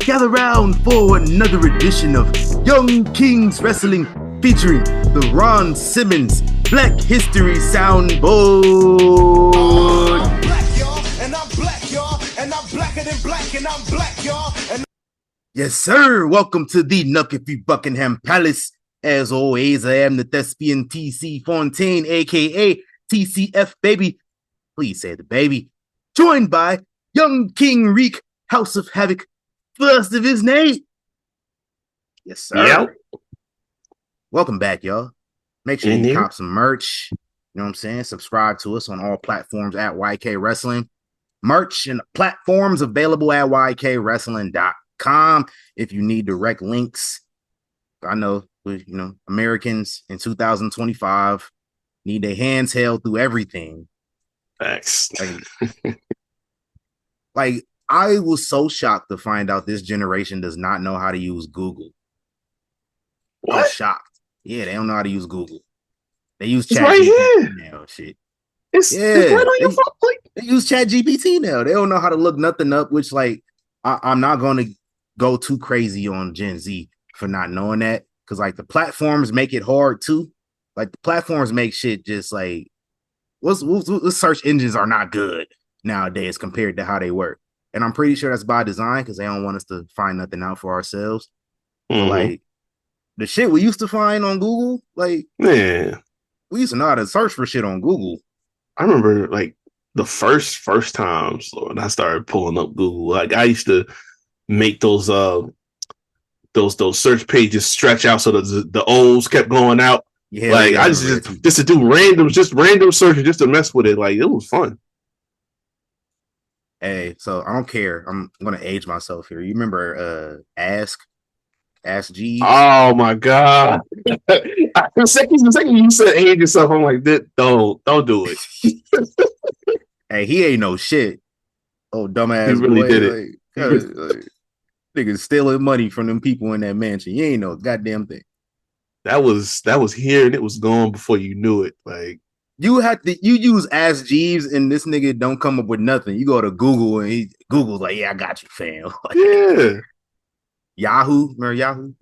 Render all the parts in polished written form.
gather round for another edition of Young Kings Wrestling featuring the Ron Simmons Black History Soundboard. I'm black, y'all, and I'm black, y'all, and I'm blacker than black, and I'm black, y'all. Yes, sir. Welcome to the Nuckify Buckingham Palace. As always, I am the thespian TC Fontaine, aka TCF Baby. Please say the baby. Joined by Young King Reek, House of Havoc, first of his name. Yes, sir. Yep. Welcome back, y'all. Make sure you cop some merch. You know what I'm saying? Subscribe to us on all platforms at YK Wrestling. Merch and platforms available at YKWrestling.com. If you need direct links, I know, Americans in 2025 need their hands held through everything. Facts. Like, I was so shocked to find out this generation does not know how to use Google. What? I was shocked. Yeah, they don't know how to use Google. They use It's Chat right GPT now. Shit. It's right on your phone. They use Chat GPT now. They don't know how to look nothing up, which, like, I'm not going to go too crazy on Gen Z for not knowing that, because, like, the platforms make it hard too. Like, the platforms make shit just like, what search engines are not good nowadays compared to how they work. And I'm pretty sure that's by design, because they don't want us to find nothing out for ourselves. So, like, the shit we used to find on Google, like, man, we used to know how to search for shit on Google. I remember, like, the first times when I started pulling up Google, like, I used to make those search pages stretch out so that the O's kept going out. Yeah, like, I just to do random searches just to mess with it. Like, it was fun. Hey, so I don't care. I'm gonna age myself here. You remember Ask Jeeves? Oh my god! the second you said age yourself, I'm like, don't do it. Hey, he ain't no shit. Oh, dumbass! He really boy. did it. Like, niggas stealing money from them people in that mansion. You ain't no goddamn thing. That was here and it was gone before you knew it. Like, you use Ask Jeeves and this nigga don't come up with nothing. You go to Google and Google's like, yeah, I got you, fam. Like, yeah. Yahoo, remember Yahoo?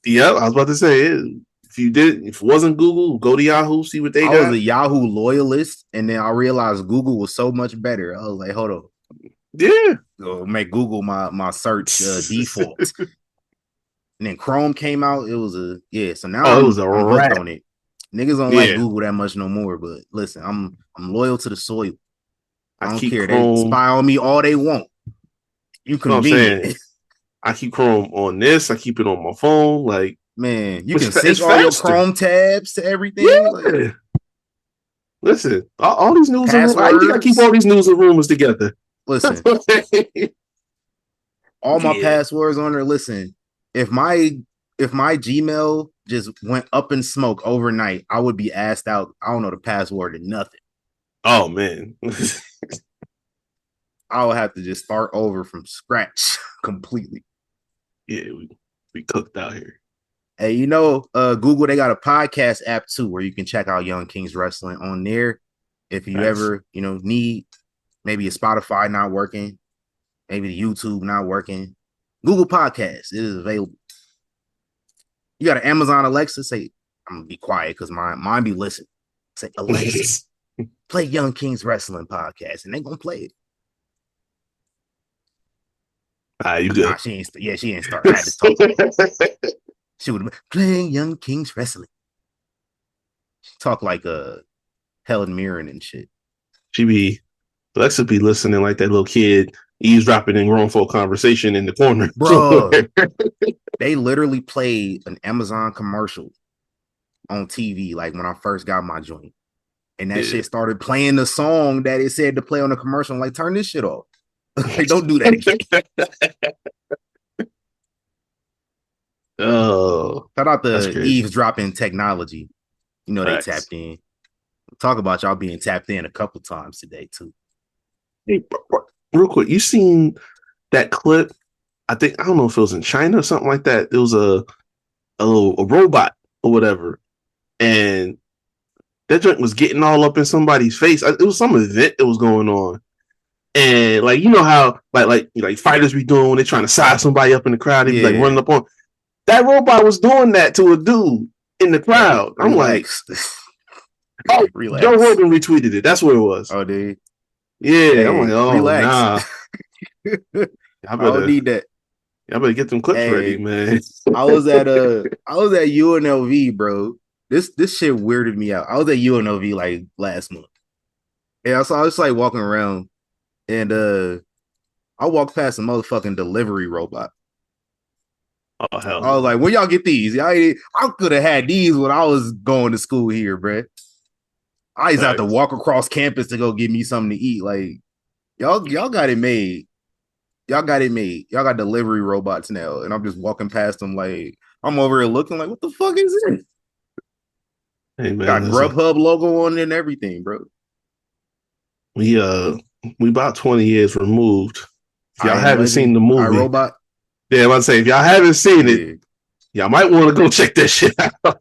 Yeah, I was about to say it. If it wasn't Google, go to Yahoo, see what they got. I was a Yahoo loyalist, and then I realized Google was so much better. I was like, hold on. Yeah. So make Google my search default. And then Chrome came out. It was so now I'm hooked on it. Niggas don't like Google that much no more, but listen, I'm loyal to the soil. I don't care. Chrome, they spy on me all they want. You convenient. I keep Chrome on this. I keep it on my phone. Like, man, you can sync all your Chrome tabs to everything. Yeah. Like, listen, all these news and rumors. I think I keep all these news and rumors together. Listen, all my passwords on there. Listen, if my Gmail just went up in smoke overnight, I would be asked out. I don't know the password to nothing. Oh man. I would have to just start over from scratch completely. Yeah, we cooked out here. Hey, Google, they got a podcast app too where you can check out Young Kings Wrestling on there. If you ever, need maybe a Spotify not working, maybe the YouTube not working, Google Podcasts, it is available. You got an Amazon Alexa, say, I'm gonna be quiet because mine be listening. Say, Alexa, play Young Kings Wrestling podcast, and they gonna play it. You good? Nah, she ain't start. I had to talk. She would have been playing Young Kings Wrestling. She talk like Helen Mirren and shit. Alexa be listening like that little kid eavesdropping in grown folk conversation in the corner. Bro, they literally played an Amazon commercial on TV, like when I first got my joint. And that shit started playing the song that it said to play on the commercial. I'm like, turn this shit off. Like, don't do that again. Oh, shout out the eavesdropping technology. They tapped in. Talk about y'all being tapped in a couple times today too. Hey, real quick, you seen that clip? I don't know if it was in China or something like that. It was a robot or whatever, and that joint was getting all up in somebody's face. It was some event that was going on, And like, you know how like fighters be doing when they're trying to size somebody up in the crowd, they be like running up on. That robot was doing that to a dude in the crowd. I'm like, oh, relax. Joe Rogan retweeted it. That's what it was. Oh, dude. Yeah, Hey, I'm like, oh relax. nah. I don't need that. I better get them clips ready, man. I was at UNLV, bro. This shit weirded me out. I was at UNLV like last month. Yeah, so I was like walking around and I walked past a motherfucking delivery robot. Oh hell! I was like, when y'all get these? I could have had these when I was going to school here, bro. I used to have to walk across campus to go get me something to eat. Like, y'all got it made. Y'all got it made. Y'all got delivery robots now, and I'm just walking past them like I'm over here looking like, what the fuck is this? Hey man, got Grubhub logo on it and everything, bro. We about 20 years removed. If y'all haven't seen the movie, iRobot. Yeah, I'm about to say, if y'all haven't seen it, y'all might want to go check that shit out.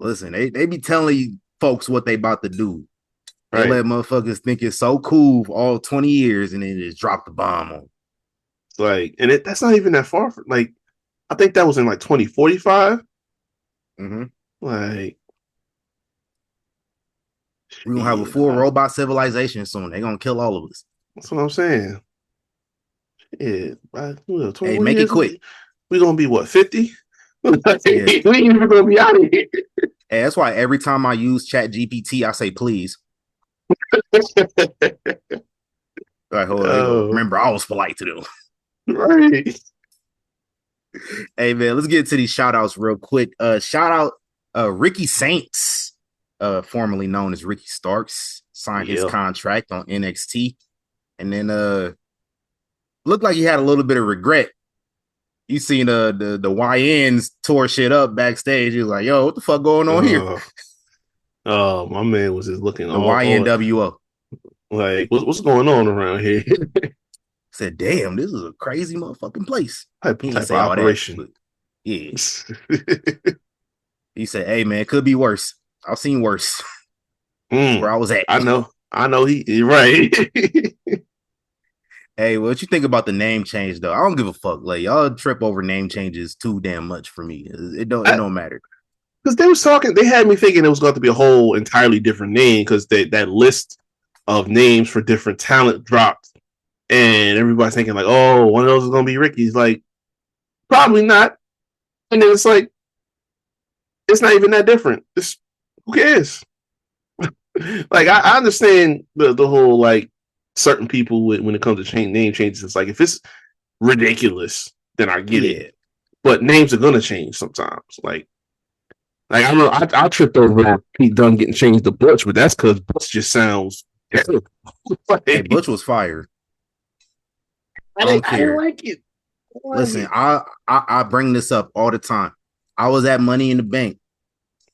Listen, they be telling folks what they about to do. They Right. let motherfuckers think it's so cool for all 20 years and then just drop the bomb on. Like, and that's not even that far from, like, I think that was in like 2045. Mm-hmm. Like, we're gonna have a full robot civilization soon. They're gonna kill all of us. That's what I'm saying. Yeah, hey, make it quick. We're gonna be what, 50? We ain't even gonna be out of here. Hey, that's why every time I use Chat GPT, I say please. Like, hold on. Remember, I was polite to them. Right. Hey man, let's get to these shout outs real quick. Shout out Ricky Saints, formerly known as Ricky Starks, signed his contract on NXT. And then looked like he had a little bit of regret. You seen the YNs tore shit up backstage. He was like, yo, what the fuck going on here? Oh, my man was just looking the YNWO. Like, what's going on around here? Said, damn, this is a crazy motherfucking place. Type of operation. That, yeah. He said, hey man, it could be worse. I've seen worse. Where I was at. I know he right. Hey, what you think about the name change though? I don't give a fuck. Like, y'all trip over name changes too damn much for me. It don't matter. Because they had me thinking it was going to be a whole entirely different name because that list of names for different talent dropped. And everybody's thinking like, oh, one of those is going to be Ricky's. Like, probably not. And then it's like, it's not even that different. Who cares? Like, I understand the whole, like, certain people when it comes to name changes. It's like, if it's ridiculous, then I get it. But names are going to change sometimes. Like I don't know. I tripped over Pete Dunne getting changed to Butch, but that's because Butch just sounds terrible. Hey, Butch was fired. I don't care. I like it. Listen, I bring this up all the time. I was at Money in the Bank.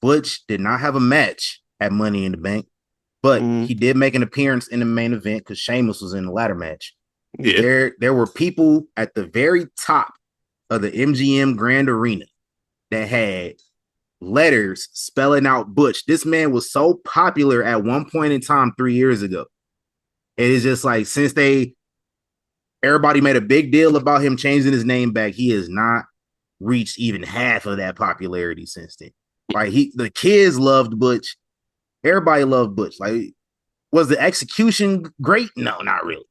Butch did not have a match at Money in the Bank, but he did make an appearance in the main event because Sheamus was in the ladder match. Yeah. There were people at the very top of the MGM Grand Arena that had letters spelling out Butch. This man was so popular at one point in time 3 years ago. It is just like since everybody made a big deal about him changing his name back, he has not reached even half of that popularity since then. Like the kids loved Butch. Everybody loved Butch. Like, was the execution great? No, not really.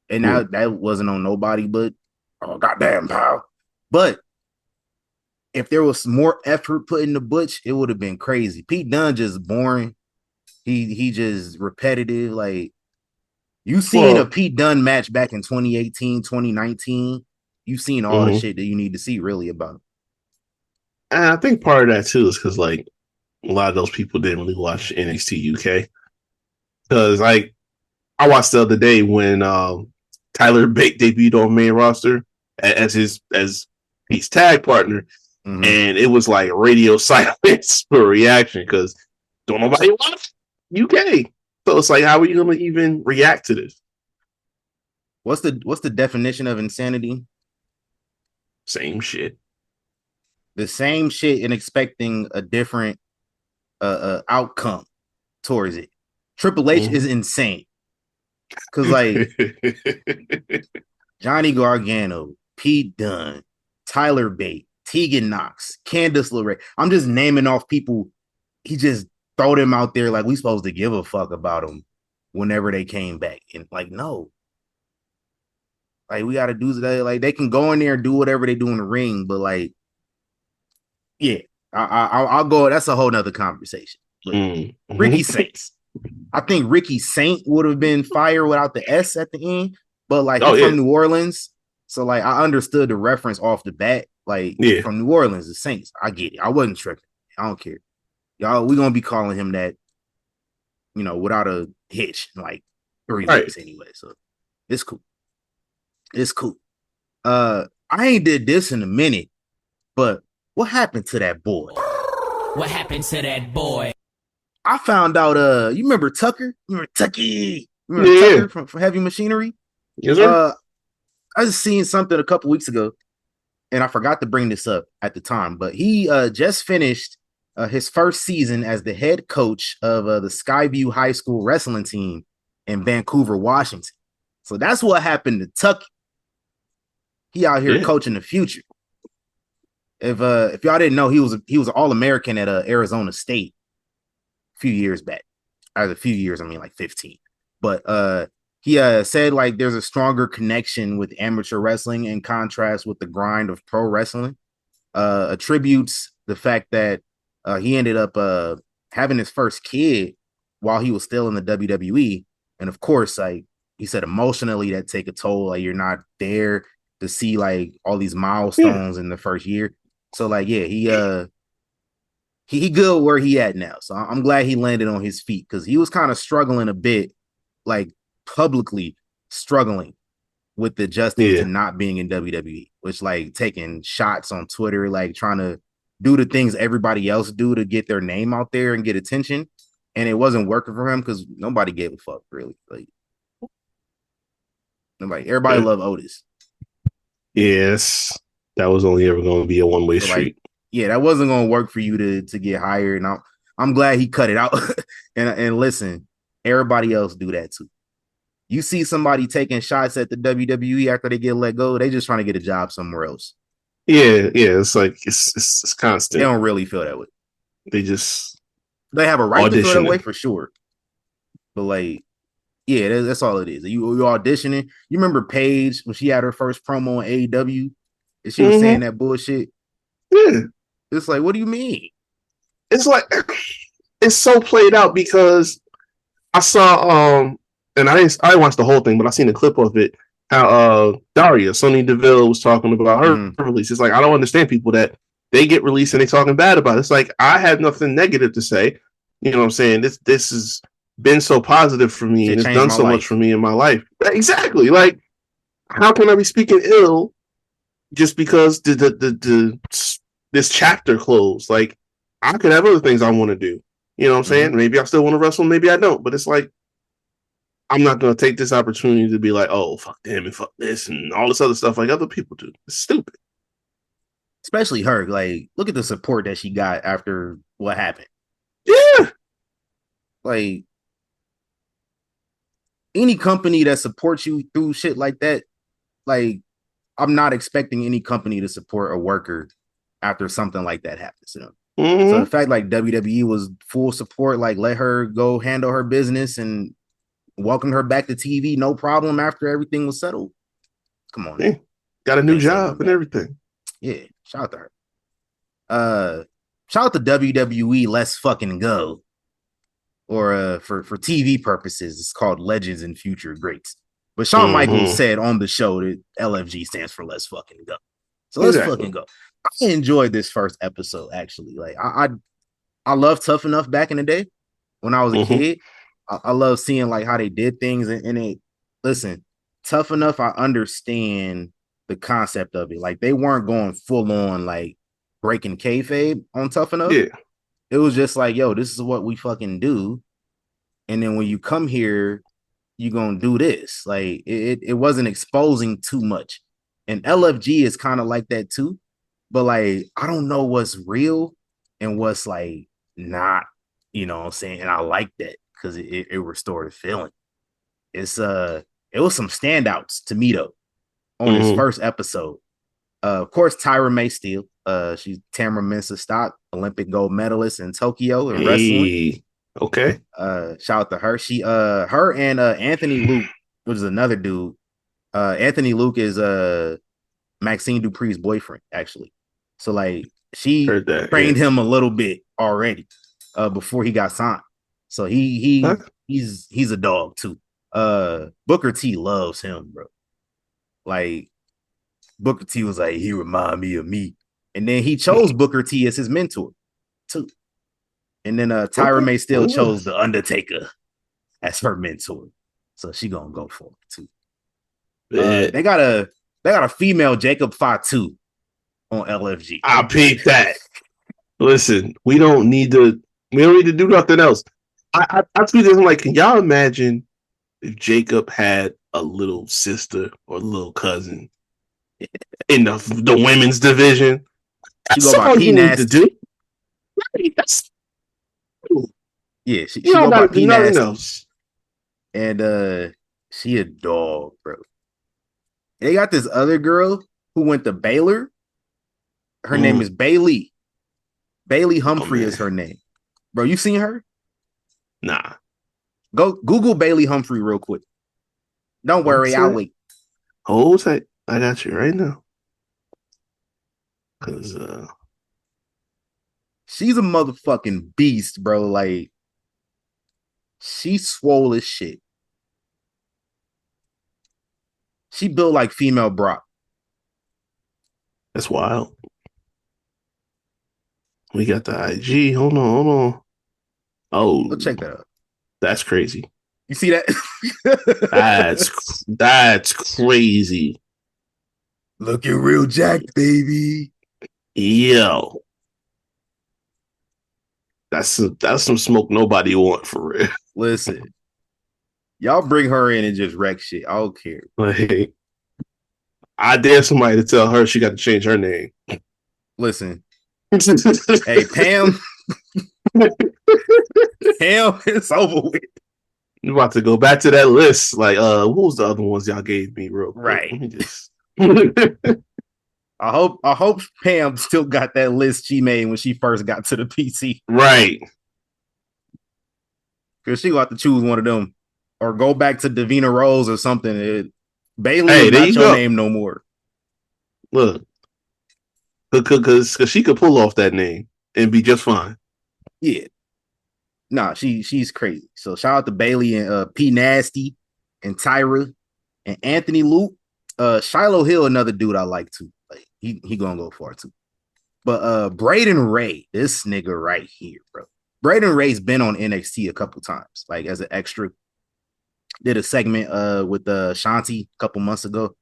And that wasn't on nobody but goddamn pal. But if there was more effort put into Butch, it would have been crazy. Pete Dunne just boring. He just repetitive. Like, you seen a Pete Dunne match back in 2018, 2019. You've seen all the shit that you need to see really about him. And I think part of that too is because like a lot of those people didn't really watch NXT UK. Because like I watched the other day when Tyler Bate debuted on main roster as Pete's tag partner. And it was like radio silence for reaction because don't nobody watch UK. So it's like, how are you going to even react to this? What's the definition of insanity? Same shit. The same shit and expecting a different outcome towards it. Triple H is insane. Cause like Johnny Gargano, Pete Dunne, Tyler Bate, Tegan Knox, Candice LeRae. I'm just naming off people. He just throw them out there like we supposed to give a fuck about them whenever they came back. And like, no. Like we gotta do that. Like they can go in there and do whatever they do in the ring, but like, yeah, I'll go. That's a whole nother conversation. But Ricky Saints. I think Ricky Saint would have been fire without the S at the end, but like he's from New Orleans, so like I understood the reference off the bat. Like from New Orleans, the Saints. I get it. I wasn't tripping. I don't care. Y'all, we gonna be calling him that, you know, without a hitch in like 3 weeks anyway. So it's cool. It's cool. I ain't did this in a minute, but what happened to that boy? What happened to that boy? I found out, you remember Tucker? Remember Tucker from Heavy Machinery? Yes, sir. I just seen something a couple weeks ago, and I forgot to bring this up at the time, but he just finished his first season as the head coach of the Skyview High School wrestling team in Vancouver, Washington. So that's what happened to Tucker. He out here coaching the future. If y'all didn't know, he was an All-American at Arizona State a few years back. As a few years, I mean like 15. But he said like there's a stronger connection with amateur wrestling in contrast with the grind of pro wrestling. Attributes the fact that he ended up having his first kid while he was still in the WWE. And of course, like he said, emotionally that take a toll. Like you're not there to see like all these milestones in the first year. So like, yeah, he good where he at now. So I'm glad he landed on his feet because he was kind of struggling a bit, like publicly struggling with adjusting to not being in WWE, which like taking shots on Twitter, like trying to do the things everybody else do to get their name out there and get attention. And it wasn't working for him because nobody gave a fuck, really. Like everybody loved Otis. Yes, that was only ever going to be a one-way street. Like, that wasn't going to work for you to get hired. And I'm glad he cut it out. and listen, everybody else do that too. You see somebody taking shots at the WWE after they get let go, they just trying to get a job somewhere else. Yeah. It's like it's constant. They don't really feel that way. They have a right to feel that way for sure. But like, yeah, that's all it is. You auditioning. You remember Paige when she had her first promo on AEW and she was saying that bullshit? Yeah. It's like, what do you mean? It's like it's so played out because I saw and I didn't watch the whole thing, but I seen a clip of it. How Daria, Sonya Deville, was talking about her release. It's like I don't understand people that they get released and they talking bad about it. It's like I had nothing negative to say. You know what I'm saying? This has been so positive for me and it's done so much for me in my life. Exactly. Like, how can I be speaking ill just because this chapter closed? Like, I could have other things I want to do. You know what I'm saying? Maybe I still want to wrestle, maybe I don't. But it's like, I'm not going to take this opportunity to be like, oh, fuck them and fuck this and all this other stuff like other people do. It's stupid. Especially her. Like, look at the support that she got after what happened. Yeah. Like, any company that supports you through shit like that, like, I'm not expecting any company to support a worker after something like that happens to them. So the fact like WWE was full support, like let her go handle her business and welcomed her back to TV, no problem after everything was settled. Come on. Yeah. Got a new job and everything. Yeah, shout out to her. Shout out to WWE Let's Fucking Go. Or for TV purposes, it's called Legends and Future Greats. But Shawn Michaels said on the show that LFG stands for Let's Fucking Go. So let's fucking go. I enjoyed this first episode, actually. Like I loved Tough Enough back in the day when I was a kid. I love seeing like how they did things and it. Listen, Tough Enough, I understand the concept of it. Like they weren't going full on like breaking kayfabe on Tough Enough. Yeah. It was just like, yo, this is what we fucking do. And then when you come here, you're going to do this. Like, it wasn't exposing too much. And LFG is kind of like that too. But, like, I don't know what's real and what's, like, not, you know what I'm saying? And I like that because it restored the feeling. it was some standouts to me though on this first episode. Of course, Tyra May Steele. She's Tamara Mensah Stock, Olympic gold medalist in Tokyo in wrestling. Okay. Shout out to her. She her and Anthony Luke, which is another dude. Anthony Luke is Maxine Dupree's boyfriend, actually. So like she trained him a little bit already before he got signed. So he's a dog too. Booker T loves him, bro. Like Booker T was like, he remind me of me. And then he chose Booker T as his mentor too. And then Tyra May still chose The Undertaker as her mentor. So she gonna go for it too. They got a female Jacob Fatu on LFG. I peeped that. Listen, we don't need to do nothing else. I tweeted this, I'm like, can y'all imagine if Jacob had a little sister or little cousin in the women's division? That's all you need to do. That's yeah, she don't got to do nothing else. And she a dog, bro. They got this other girl who went to Baylor. Her name is Bailey. Bailey Humphrey is her name. Bro, you seen her? Nah. Go Google Bailey Humphrey real quick. Don't worry, I'll wait. Hold tight. I got you right now. Cause she's a motherfucking beast, bro. Like she's swole as shit. She built like female Brock. That's wild. We got the IG. Hold on. Oh, go check that out. That's crazy. You see that? that's crazy. Looking real jacked, baby. Yo. That's some smoke nobody want for real. Listen. Y'all bring her in and just wreck shit. I don't care. Like, I dare somebody to tell her she got to change her name. Listen. Hey, Pam. Pam, it's over with. You're about to go back to that list. Like, what was the other ones y'all gave me, real quick? Right. Let me just... I hope Pam still got that list she made when she first got to the PC. Right. Because she will have to choose one of them. Or go back to Davina Rose or something. Bailey is not your name no more. Look. Because she could pull off that name and be just fine. Yeah. Nah, she's crazy. So shout out to Bailey and P Nasty and Tyra and Anthony Luke. Shiloh Hill, another dude I like too. Like he gonna go far too. But Braden Ray, this nigga right here, bro. Braden Ray's been on NXT a couple times, like as an extra. Did a segment with Shanti a couple months ago.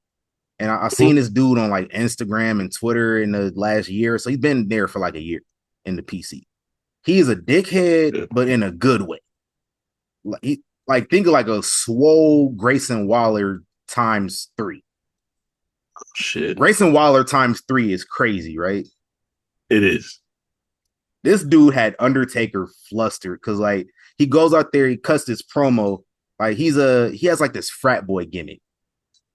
And I seen this dude on like Instagram and Twitter in the last year. So he's been there for like a year in the PC. He is a dickhead, but in a good way. Like think of like a swole Grayson Waller times 3. Oh, shit. Grayson Waller times 3 is crazy, right? It is. This dude had Undertaker flustered because like he goes out there, he cuts this promo. Like he has like this frat boy gimmick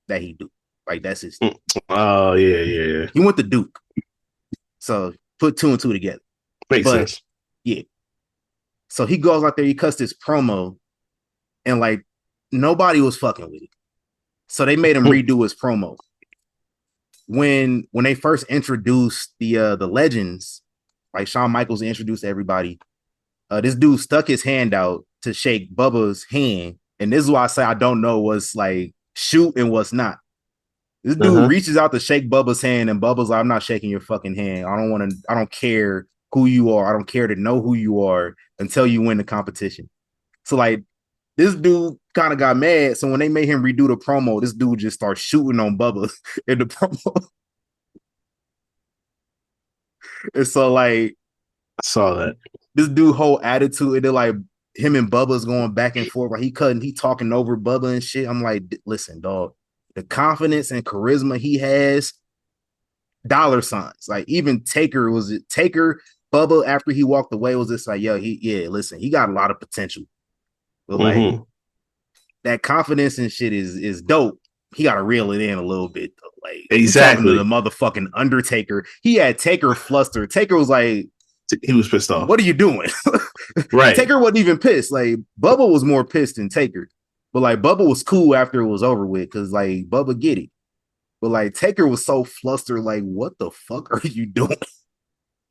that he do. Like that's his thing. Oh yeah. He went to Duke. So put 2 and 2 together. Makes sense. Yeah. So he goes out there, he cuts this promo, and like nobody was fucking with it. So they made him redo his promo. When they first introduced the legends, like Shawn Michaels introduced everybody, this dude stuck his hand out to shake Bubba's hand. And this is why I say I don't know what's like shoot and what's not. This dude reaches out to shake Bubba's hand, and Bubba's like, I'm not shaking your fucking hand. I don't care who you are. I don't care to know who you are until you win the competition. So like this dude kind of got mad. So when they made him redo the promo, this dude just starts shooting on Bubba in the promo. And so like I saw that. This dude whole attitude, and then like him and Bubba's going back and forth. Like he talking over Bubba and shit. I'm like, listen, dog, the confidence and charisma he has, dollar signs. Like even Taker, Bubba after he walked away was just like, yo, listen, he got a lot of potential. But like that confidence and shit is dope. He got to reel it in a little bit though. Like Exactly. you talking to the motherfucking Undertaker. He had Taker flustered. Taker was like, he was pissed off. "What are you doing?" Right. Taker wasn't even pissed. Like Bubba was more pissed than Taker. But like Bubba was cool after it was over with because like Bubba get it. But like Taker was so flustered, like, what the fuck are you doing?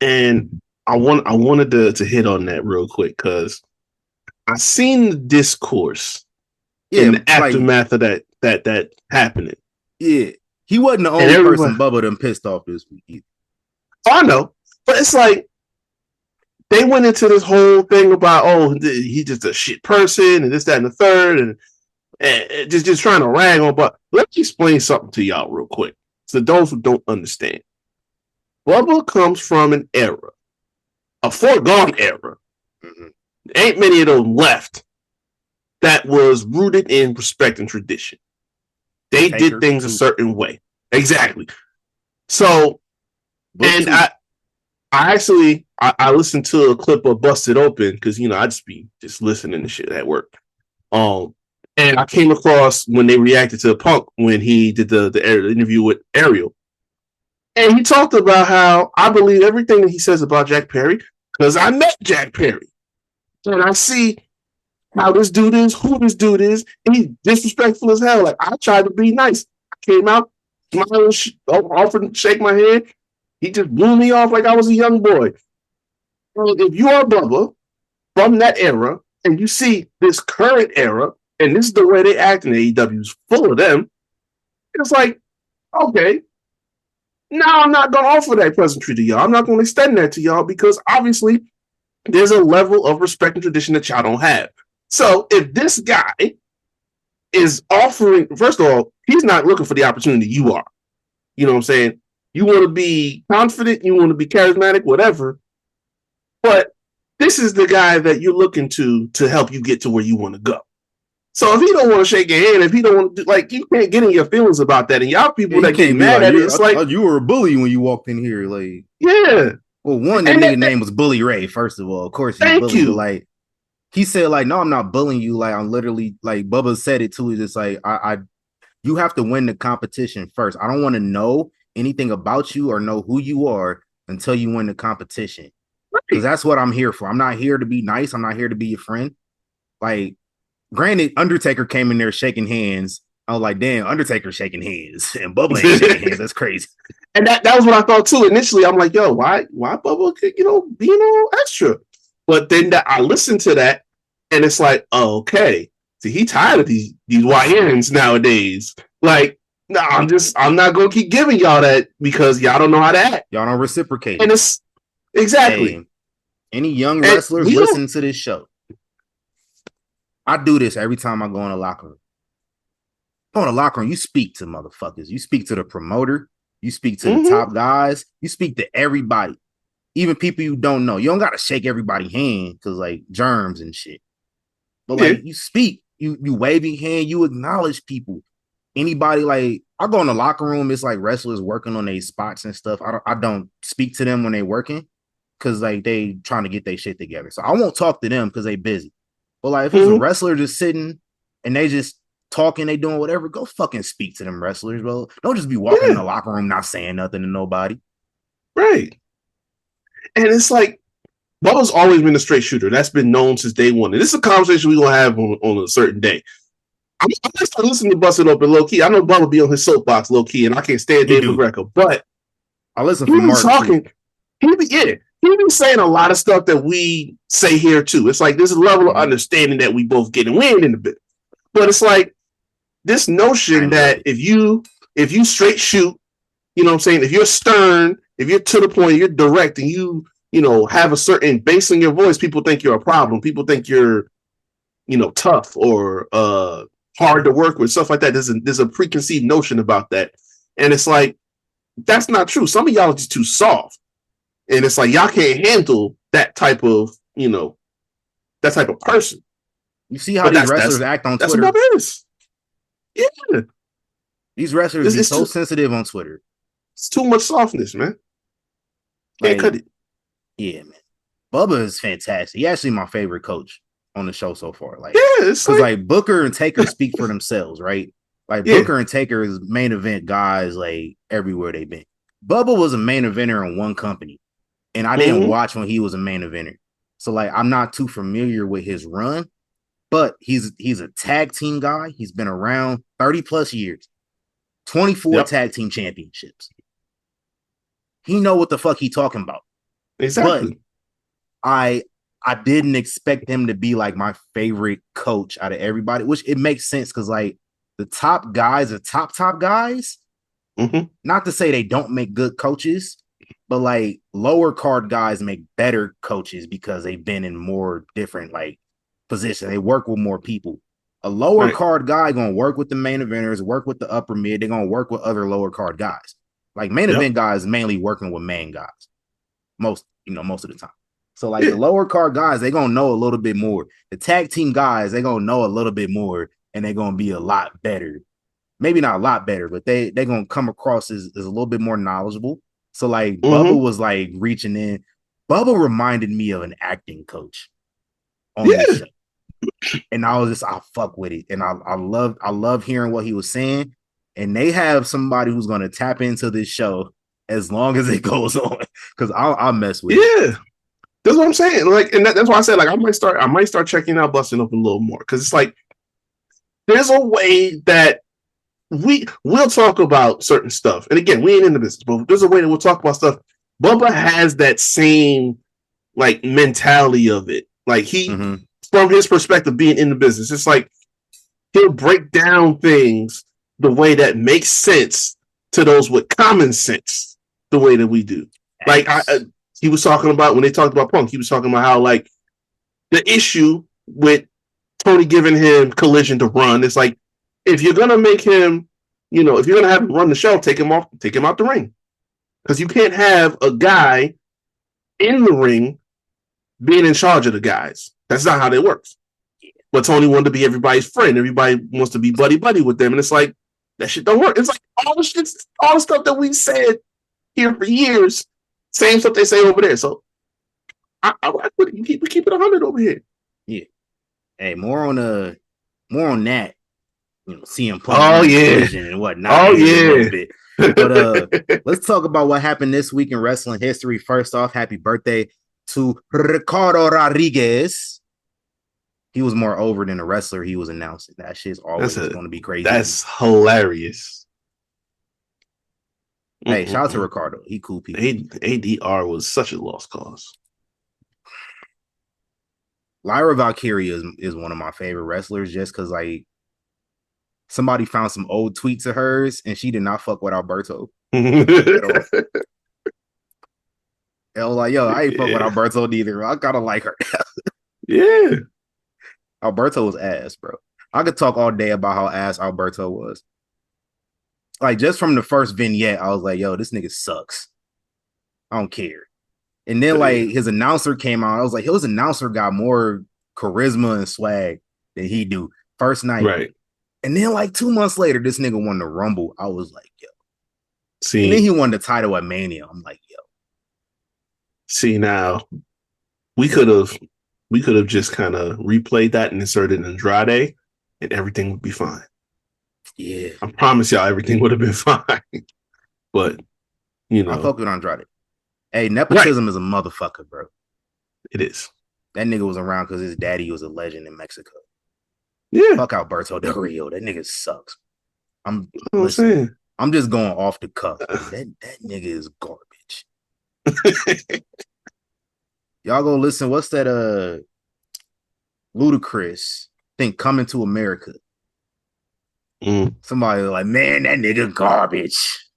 And I wanted to hit on that real quick because I seen the discourse in the aftermath of that happening. Yeah. He wasn't the only person Bubba done pissed off this week either. I know. But it's like they went into this whole thing about, he's just a shit person and this, that, and the third, and just trying to rag on. But let me explain something to y'all real quick. So those who don't understand. Bubba comes from an era, a foregone era. Mm-hmm. Ain't many of them left that was rooted in respect and tradition. They did things a certain way. Exactly. So, and I actually listened to a clip of Busted Open because, I just be listening to shit at work. And I came across when they reacted to Punk when he did the interview with Ariel. And he talked about how I believe everything that he says about Jack Perry because I met Jack Perry. And I see how this dude is, who this dude is, and he's disrespectful as hell. Like, I tried to be nice. I came out, smiling, offered to shake my hand. He just blew me off like I was a young boy. Well, if you are Bubba from that era, and you see this current era, and this is the way they act in AEW is full of them, it's like, okay, now I'm not going to offer that pleasantry to y'all. I'm not going to extend that to y'all because obviously there's a level of respect and tradition that y'all don't have. So if this guy is offering, first of all, he's not looking for the opportunity you are. You know what I'm saying? You want to be confident, you want to be charismatic, whatever. But this is the guy that you're looking to help you get to where you want to go. So if he don't want to shake your hand, if he don't want to do, like, you can't get in your feelings about that. And y'all people that get mad at it, it's like, you were a bully when you walked in here. Like, yeah. Well, one, the nigga name was Bully Ray, first of all. Of course, he's bully. Like, he said, like, no, I'm not bullying you. Like, I'm literally, like, Bubba said it too. He's just like, you have to win the competition first. I don't want to know anything about you or know who you are until you win the competition. Because that's what I'm here for. I'm not here to be nice. I'm not here to be your friend. Like, granted, Undertaker came in there shaking hands. I was like, damn, Undertaker shaking hands and Bubba ain't shaking hands. That's crazy. And that was what I thought too. Initially, I'm like, yo, why Bubba, being all extra? But then I listened to that and it's like, oh, okay. See, he tired of these YNs nowadays. Like, no, I'm not gonna keep giving y'all that because y'all don't know how to act. Y'all don't reciprocate. And it's exactly. Hey, any young wrestlers listen to this show. I do this every time I go in the locker room. Go in the locker room, you speak to motherfuckers. You speak to the promoter. You speak to the top guys. You speak to everybody. Even people you don't know. You don't got to shake everybody's hand because, like, germs and shit. But, like, you speak. You wave your hand. You acknowledge people. Anybody, like, I go in the locker room. It's like wrestlers working on their spots and stuff. I don't speak to them when they working because, like, they trying to get their shit together. So I won't talk to them because they busy. But, like, if it's a wrestler just sitting and they just talking, they doing whatever, go fucking speak to them wrestlers, bro. Don't just be walking in the locker room not saying nothing to nobody. Right. And it's like, Bubba's always been a straight shooter. That's been known since day one. And this is a conversation we're going to have on a certain day. I'm going to start listening to Busted Open low key. I know Bubba be on his soapbox low key, and I can't stand Dave McGregor, but I listen for Mark. Talking. He be saying a lot of stuff that we say here too. It's like there's a level of understanding that we both get, and we ain't in the bit. But it's like this notion that if you straight shoot, you know what I'm saying? If you're stern, if you're to the point, you're direct, and you have a certain bass in your voice, people think you're a problem. People think you're, tough or hard to work with, stuff like that. There's a preconceived notion about that. And it's like, that's not true. Some of y'all are just too soft. And it's like, y'all can't handle that type of, that type of person. You see how these wrestlers act on Twitter? That's what it is. Yeah. These wrestlers are so sensitive on Twitter. It's too much softness, man. Can't cut it. Yeah, man. Bubba is fantastic. He actually my favorite coach. on the show so far. Like, it's like Booker and Taker speak for themselves, right? Like Booker and Taker is main event guys like everywhere they've been. Bubba was a main eventer in one company, and I didn't watch when he was a main eventer. So like I'm not too familiar with his run, but he's a tag team guy. He's been around 30 plus years, 24 tag team championships. He know what the fuck he talking about. Exactly. But I didn't expect him to be like my favorite coach out of everybody, which it makes sense because like the top guys are top guys. Not to say they don't make good coaches, but like lower card guys make better coaches because they've been in more different like positions. They work with more people. A lower card guy gonna work with the main eventers, work with the upper mid. They're gonna work with other lower card guys. Like main event guys mainly working with main guys most of the time. So like the lower card guys, they're gonna know a little bit more. The tag team guys, they're gonna know a little bit more, and they're gonna be a lot better. Maybe not a lot better, but they're gonna come across as a little bit more knowledgeable. So like Bubba was like reaching in. Bubba reminded me of an acting coach on this show. And I fuck with it. And I love hearing what he was saying. And they have somebody who's gonna tap into this show as long as it goes on. Because I'll mess with it. Yeah. That's what I'm saying. Like, and that's why I said, like, I might start checking out Busting Up a little more. Because it's like there's a way that we'll talk about certain stuff. And again, we ain't in the business, but there's a way that we'll talk about stuff. Bubba has that same like mentality of it. Like he from his perspective being in the business, it's like he'll break down things the way that makes sense to those with common sense, the way that we do. Like he was talking about when they talked about Punk, he was talking about how like the issue with Tony giving him Collision to run, it's like if you're gonna make him, if you're gonna have him run the show, take him out the ring. Because you can't have a guy in the ring being in charge of the guys. That's not how that works. But Tony wanted to be everybody's friend. Everybody wants to be buddy with them. And it's like, that shit don't work. It's like all the stuff that we said here for years, same stuff they say over there. So I rock with it. We keep it 100 over here. Yeah. Hey, more on that. CM Punk and whatnot. A bit. But let's talk about what happened this week in wrestling history. First off, happy birthday to Ricardo Rodriguez. He was more over than a wrestler he was announcing. That shit's always going to be crazy. That's hilarious. Hey, shout out to Ricardo. He cool people. ADR was such a lost cause. Lyra Valkyria is one of my favorite wrestlers just because, like, somebody found some old tweets of hers and she did not fuck with Alberto. They was like, yo, I ain't fuck with Alberto neither. I gotta like her. Yeah. Alberto was ass, bro. I could talk all day about how ass Alberto was. Like, just from the first vignette, I was like, yo, this nigga sucks. I don't care. And then, like, his announcer came out. I was like, his announcer got more charisma and swag than he do. First night. Right. And then, like, 2 months later, this nigga won the Rumble. I was like, yo. See. And then he won the title at Mania. I'm like, yo. See, now, we could have just kind of replayed that and inserted Andrade, and everything would be fine. Yeah. I promise y'all everything would have been fine. But, I fuck with Andrade. Hey, nepotism is a motherfucker, bro. It is. That nigga was around because his daddy was a legend in Mexico. Yeah. Fuck Alberto Del Rio. That nigga sucks. I'm just going off the cuff. That nigga is garbage. Y'all go listen. What's that? Ludacris thing, Coming to America. Somebody was like, man, that nigga garbage.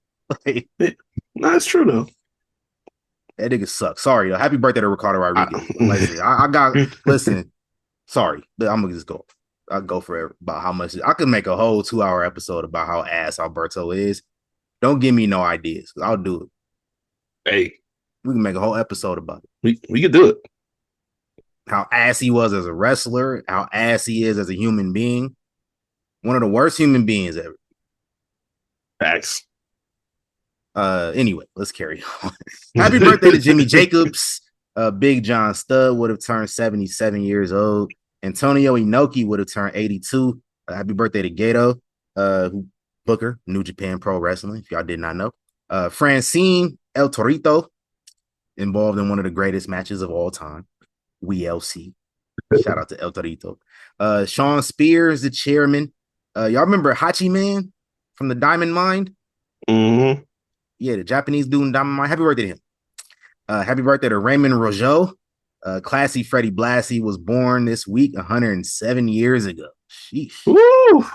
Like, no, it's true though. That nigga sucks. Sorry, though. Happy birthday to Ricardo Rodriguez. Listen. Sorry, I'm gonna just go. I'll go forever about how much I could make a whole 2-hour episode about how ass Alberto is. Don't give me no ideas. I'll do it. Hey, we can make a whole episode about it. We could do it. How ass he was as a wrestler, how ass he is as a human being. One of the worst human beings ever. Facts. Anyway, let's carry on. Happy birthday to Jimmy Jacobs. Big John Studd would have turned 77 years old. Antonio Inoki would have turned 82. Happy birthday to Gato, Booker, New Japan Pro Wrestling, if y'all did not know. Francine El Torito, involved in one of the greatest matches of all time. We LC. Shout out to El Torito. Sean Spears, the chairman. Y'all remember Hachi Man from the Diamond Mine? Mm-hmm. Yeah, the Japanese dude in Diamond Mine. Happy birthday to him. Happy birthday to Raymond Rougeau. Classy Freddie Blassie was born this week 107 years ago. Sheesh. Woo!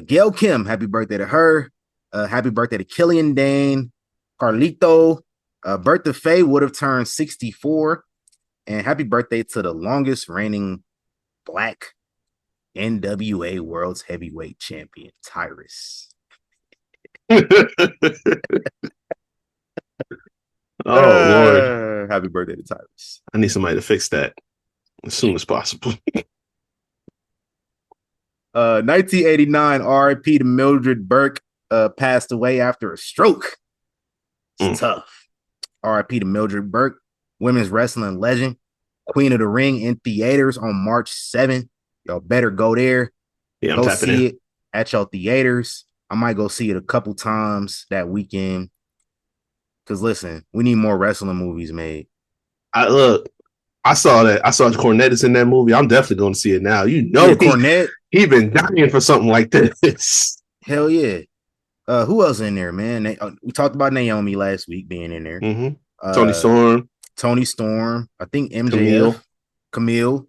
Gail Kim, happy birthday to her. Happy birthday to Killian Dane. Carlito. Bertha Faye would have turned 64. And happy birthday to the longest reigning Black NWA World's Heavyweight Champion, Tyrus. Lord. Happy birthday to Tyrus. I need somebody to fix that as soon as possible. 1989, RIP to Mildred Burke, passed away after a stroke. It's tough. RIP to Mildred Burke, women's wrestling legend, Queen of the Ring in theaters on March 7th. Y'all better go there. Yeah, go see it at your theaters. I might go see it a couple times that weekend. Because listen, we need more wrestling movies made. I saw that. I saw Cornette is in that movie. I'm definitely going to see it now. You know, Cornette. He been dying for something like this. Hell yeah. Who else in there, man? We talked about Naomi last week being in there. Mm-hmm. Tony Storm. I think MJF. Camille.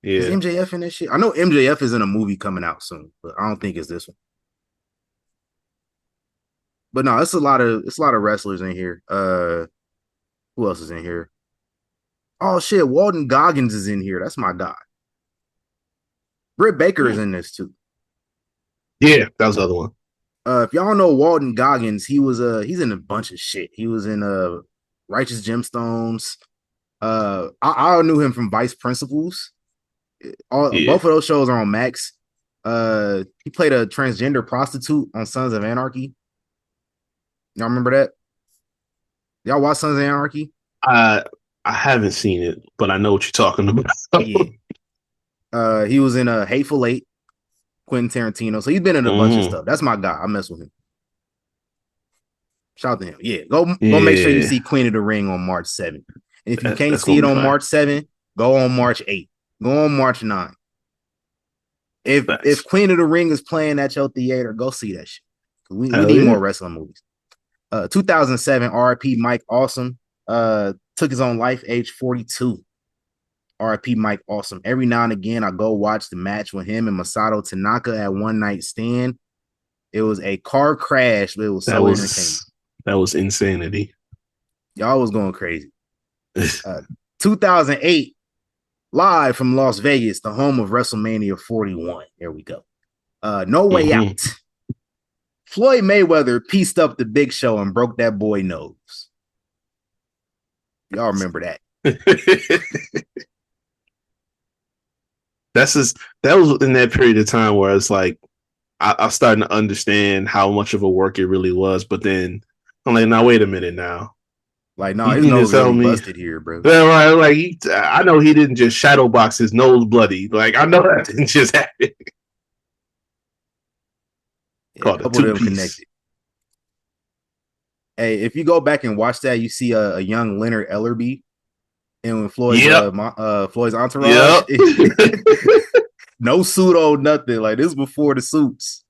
Yeah. Is MJF in that shit? I know MJF is in a movie coming out soon, but I don't think it's this one. But no, it's a lot of wrestlers in here. Who else is in here? Oh shit, Walton Goggins is in here. That's my guy. Britt Baker is in this too. Yeah, that was the other one. If y'all know Walton Goggins, he's in a bunch of shit. He was in Righteous Gemstones. I knew him from Vice Principals. Both of those shows are on Max. He played a transgender prostitute on Sons of Anarchy. Y'all remember that? Y'all watch Sons of Anarchy? I haven't seen it, but I know what you're talking about. Yeah. He was in Hateful Eight, Quentin Tarantino. So he's been in a bunch of stuff. That's my guy. I mess with him. Shout out to him. Yeah. Go make sure you see Queen of the Ring on March 7th. And if you can't see it on March 7th, go on March 8th. Go on March 9th. If Queen of the Ring is playing at your theater, go see that shit. We need more wrestling movies. 2007, RIP Mike Awesome took his own life, age 42. RIP Mike Awesome. Every now and again, I go watch the match with him and Masato Tanaka at One Night Stand. It was a car crash, but it was so entertaining. That was insanity. Y'all was going crazy. 2008, live from Las Vegas, the home of WrestleMania 41. There we go. No Way Out. Floyd Mayweather pieced up the Big Show and broke that boy nose. Y'all remember that. That was in that period of time where it's like I was starting to understand how much of a work it really was, but then I'm like, now wait a minute now. Like, no, his nose really busted here, bro. Yeah, right. Like I know he didn't just shadow box his nose bloody. Like, I know that didn't just happen. Called a couple of them connected. Hey, if you go back and watch that, you see a young Leonard Ellerby, and when Floyd's entourage, no pseudo nothing. Like, this before the suits.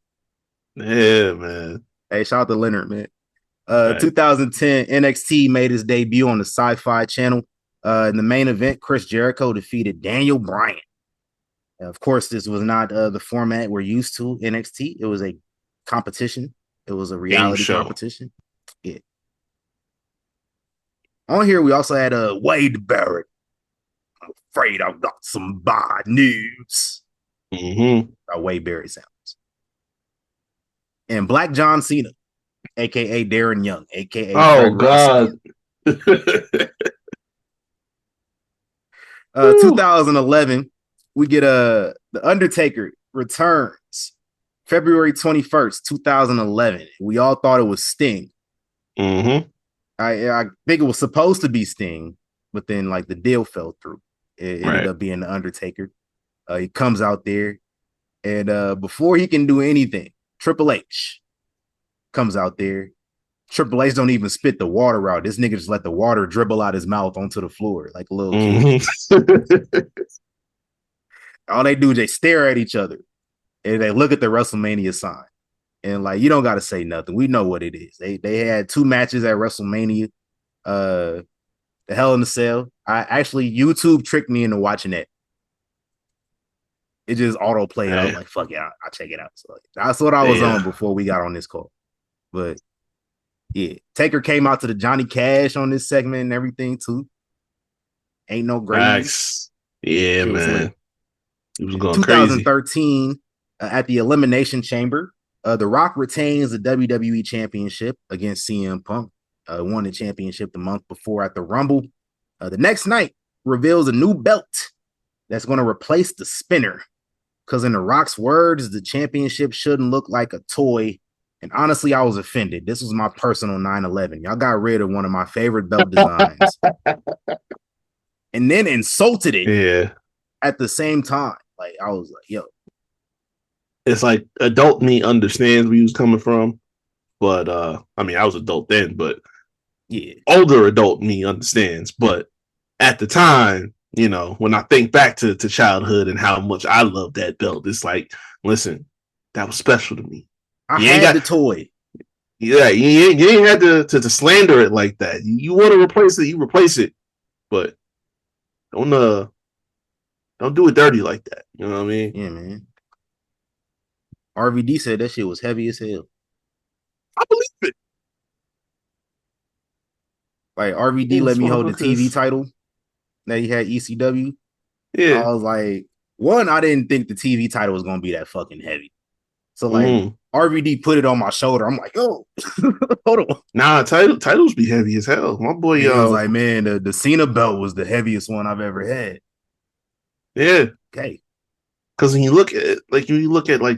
Yeah, man. Hey, shout out to Leonard, man. 2010 NXT made his debut on the Sci-Fi Channel. In the main event, Chris Jericho defeated Daniel Bryan. Of course, this was not the format we're used to. NXT. It was a competition. It was a reality competition. Yeah. On here, we also had Wade Barrett. I'm afraid I've got some bad news. How Wade Barrett sounds. And Black John Cena, aka Darren Young, aka Craig God. 2011, we get The Undertaker returns February 21st, 2011. We all thought it was Sting. I think it was supposed to be Sting, but then like the deal fell through. It ended up being The Undertaker. He comes out there, and before he can do anything, Triple H comes out there. Triple H don't even spit the water out. This nigga just let the water dribble out his mouth onto the floor like a little kid. All they do is they stare at each other and they look at the WrestleMania sign. And like, you don't got to say nothing. We know what it is. They had 2 matches at WrestleMania. The Hell in a Cell. I actually, YouTube tricked me into watching it. It just auto played. I was like, fuck yeah, I'll check it out. So that's what I was on before we got on this call. But yeah, Taker came out to the Johnny Cash on this segment and everything too. Ain't no great. Nice. Yeah, man. He was going 2013 crazy. At the Elimination Chamber, The Rock retains the WWE Championship against CM Punk. Won the championship the month before at the Rumble. The next night reveals a new belt that's going to replace the spinner. Because in The Rock's words, the championship shouldn't look like a toy. And honestly, I was offended. This was my personal 9/11. Y'all got rid of one of my favorite belt designs. And then insulted it at the same time. Like, I was like, yo. It's like adult me understands where he was coming from. But, I mean, I was adult then, but yeah, older adult me understands. But at the time, you know, when I think back to childhood and how much I loved that belt, it's like, listen, that was special to me. I had the toy. Yeah, you ain't had to slander it like that. You want to replace it, you replace it. But don't do it dirty like that. You know what I mean? Yeah, man. RVD said that shit was heavy as hell. I believe it. Like RVD let me hold the TV title that he had ECW. Yeah. I was like, one, I didn't think the TV title was gonna be that fucking heavy. So like RVD put it on my shoulder. I'm like, yo, hold on. Nah, titles be heavy as hell. My boy, he was like, man, the Cena belt was the heaviest one I've ever had. Yeah. Okay. Because when you look at like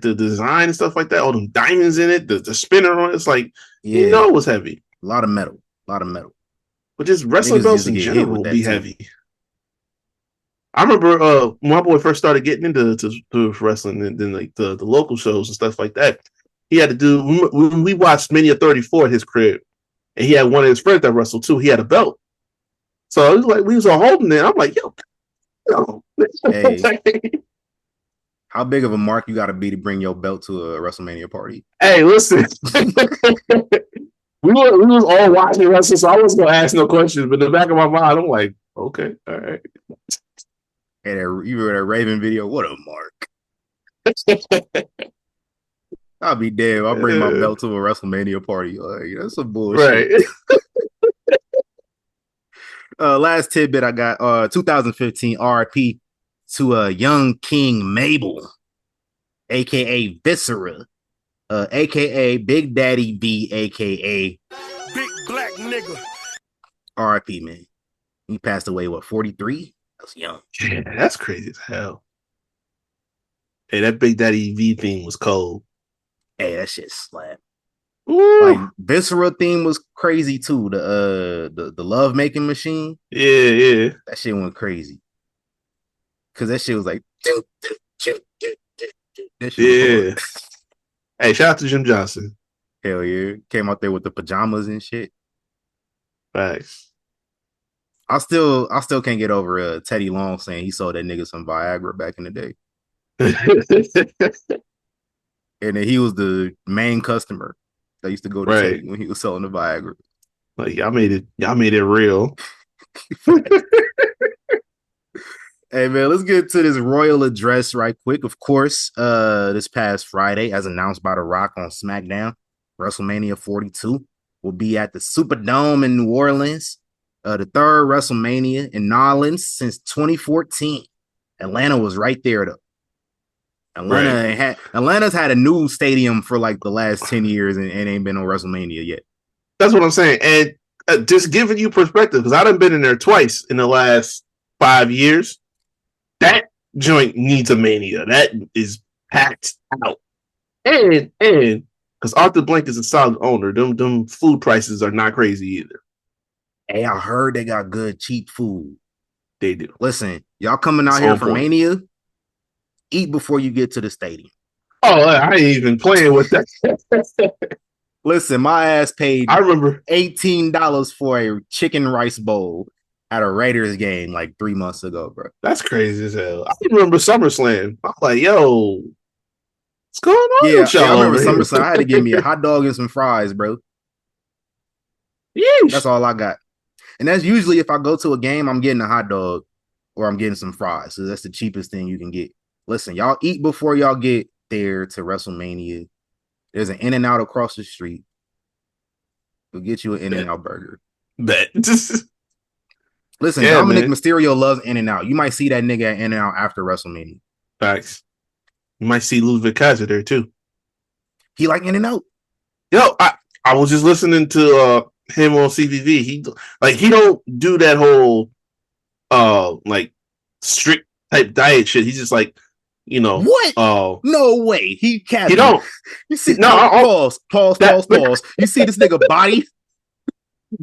the design and stuff like that, all them diamonds in it, the spinner on it, it's like, you know, it was heavy. A lot of metal. But just wrestling belts in general will be heavy. I remember when my boy first started getting into wrestling and then like the local shows and stuff like that. He had to do when we watched Mania 34 at his crib, and he had one of his friends that wrestled too. He had a belt, so it was like we was all holding it. I'm like, yo. Hey, how big of a mark you got to be to bring your belt to a WrestleMania party? Hey, listen. We was all watching wrestling, so I wasn't gonna ask no questions. But in the back of my mind, I'm like, okay, all right. And you were that Raven video. What a mark! I'll be damn. I'll bring my belt to a WrestleMania party. Like, that's some bullshit. Right. Last tidbit I got. 2015 RIP to young King Mabel, aka Viscera. AKA Big Daddy B, AKA Big Black Nigga. RIP, man. He passed away, 43? That's young. Yeah, that's crazy as hell. Hey, that Big Daddy V theme was cold. Hey, that shit slapped. Ooh. Like Viscera theme was crazy too. The love making machine. Yeah. That shit went crazy. Cause that shit was like that shit was hey, shout out to Jim Johnson. Hell yeah. Came out there with the pajamas and shit. Facts. I still can't get over Teddy Long saying he sold that nigga some Viagra back in the day. And then he was the main customer that used to go to Teddy when he was selling the Viagra. Like y'all made it real. Hey man, let's get to this royal address right quick. Of course, this past Friday, as announced by The Rock on SmackDown, WrestleMania 42 will be at the Superdome in New Orleans. The third WrestleMania in New Orleans since 2014. Atlanta was right there though. Atlanta's had a new stadium for like the last 10 years and ain't been on WrestleMania yet. That's what I'm saying. And just giving you perspective, because I done been in there twice in the last 5 years. That joint needs a Mania. That is packed out. And because Arthur Blank is a solid owner, them food prices are not crazy either. Hey, I heard they got good cheap food. They do. Listen, y'all coming out here for Mania? Eat before you get to the stadium. Oh, I ain't even playing with that. Listen, my ass paid I remember $18 for a chicken rice bowl at a Raiders game like 3 months ago, bro. that's crazy as hell. I remember SummerSlam. I'm like, yo, what's going on with Yeah, y'all I remember over here? SummerSlam. I had to give me a hot dog and some fries, bro. Yeesh. That's all I got. And that's usually if I go to a game, I'm getting a hot dog or I'm getting some fries. So that's the cheapest thing you can get. Listen, y'all eat before y'all get there to WrestleMania. There's an In-N-Out across the street. We'll get you an In-N-Out burger. Bet. Listen, Yeah, Dominic man. Mysterio loves In-N-Out. You might see that nigga at In-N-Out after WrestleMania. Facts. You might see Ludwig Kaiser there too. He like In-N-Out. Yo, I was just listening to him on CVV. He don't do that whole like strict type diet shit. He's just like, What? No way. He can't. He don't. You see? No, Pause. You see this nigga body?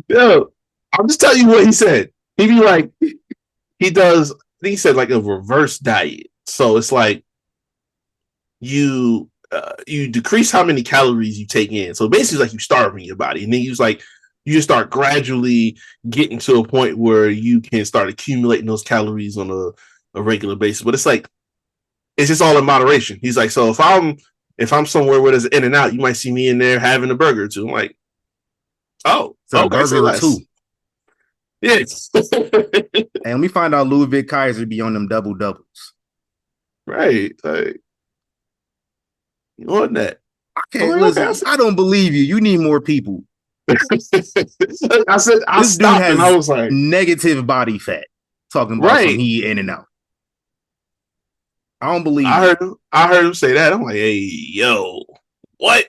Yo, I'm just telling you what he said. He be like, he does. I think he said like a reverse diet. So it's like you decrease how many calories you take in. So basically, like you starving your body, and then you just start gradually getting to a point where you can start accumulating those calories on a regular basis. But it's like it's just all in moderation. He's like, so if I'm somewhere where there's an In-N-Out, you might see me in there having a burger or two. I'm like, oh, so okay, burger or two. Yeah. And we find out Ludwig Kaiser be on them double doubles. Right. Like, you want that? Okay, listen, I don't believe you. You need more people. I said, I this dude stopped has and I was like, negative body fat. Talking about some he In-N-Out. I don't believe I heard him say that. I'm like, hey, yo, what?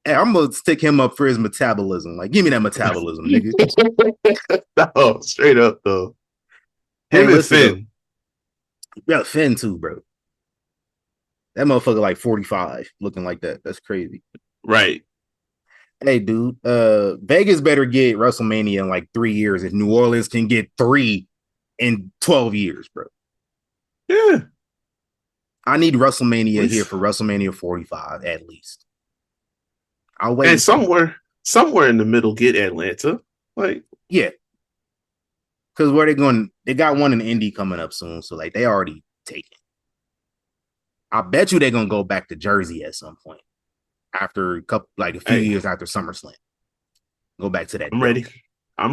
Hey, I'm gonna stick him up for his metabolism. Like, give me that metabolism, nigga. No, straight up though. Him and Finn. Yeah, Finn too, bro. That motherfucker like 45, looking like that. That's crazy. Right. Hey, dude. Vegas better get WrestleMania in like 3 years if New Orleans can get 3 in 12 years, bro. Yeah. I need WrestleMania here for WrestleMania 45 at least. I'll wait. And somewhere in the middle, get Atlanta. Like, yeah. Because where they going? They got one in Indy coming up soon, so like they already taken. I bet you they're gonna go back to Jersey at some point after a few years after SummerSlam. Go back to that. I'm